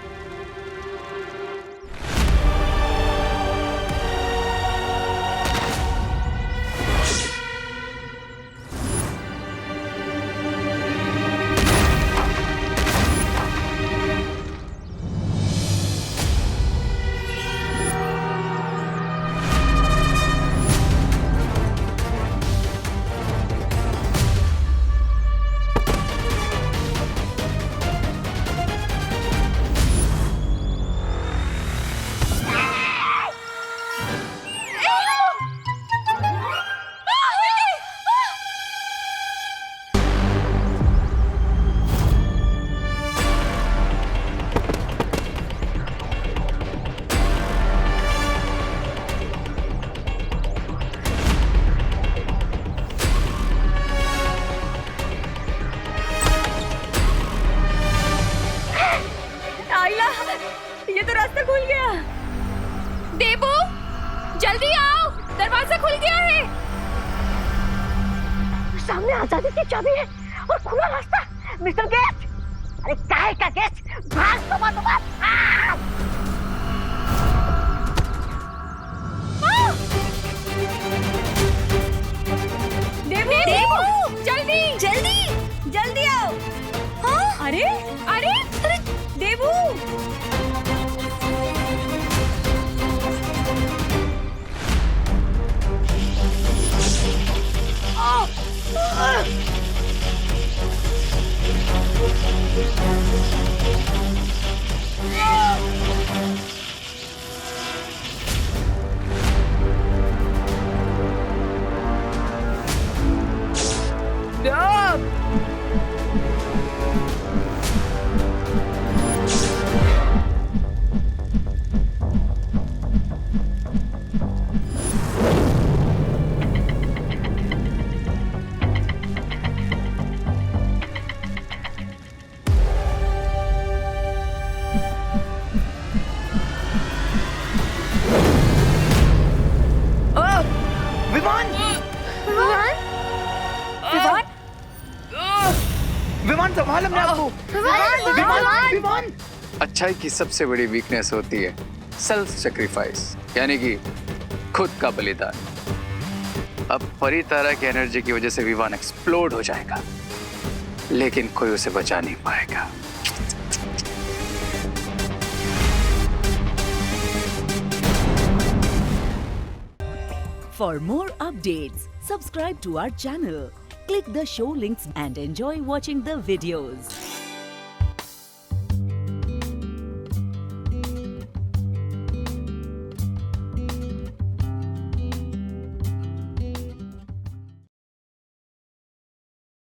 ये तो रास्ता खुल गया। देबू, जल्दी आओ, दरवाजा खुल गया है। सामने आजादी की चाबी है और खुला रास्ता। मिस्टर गेस्ट, अरे काहे का गेस्ट, भाग तुम्हारा। देबू, जल्दी जल्दी जल्दी आओ। हाँ? अरे अरे अरे देबू, विमान संभाल अपने आप को। विमान अच्छाई की सबसे बड़ी वीकनेस होती है सेल्फ सेक्रीफाइस, यानी कि खुद का बलिदान। अब परितारा की एनर्जी की वजह से विमान एक्सप्लोड हो जाएगा, लेकिन कोई उसे बचा नहीं पाएगा। For more updates, subscribe to our channel, click the show links and enjoy watching the videos.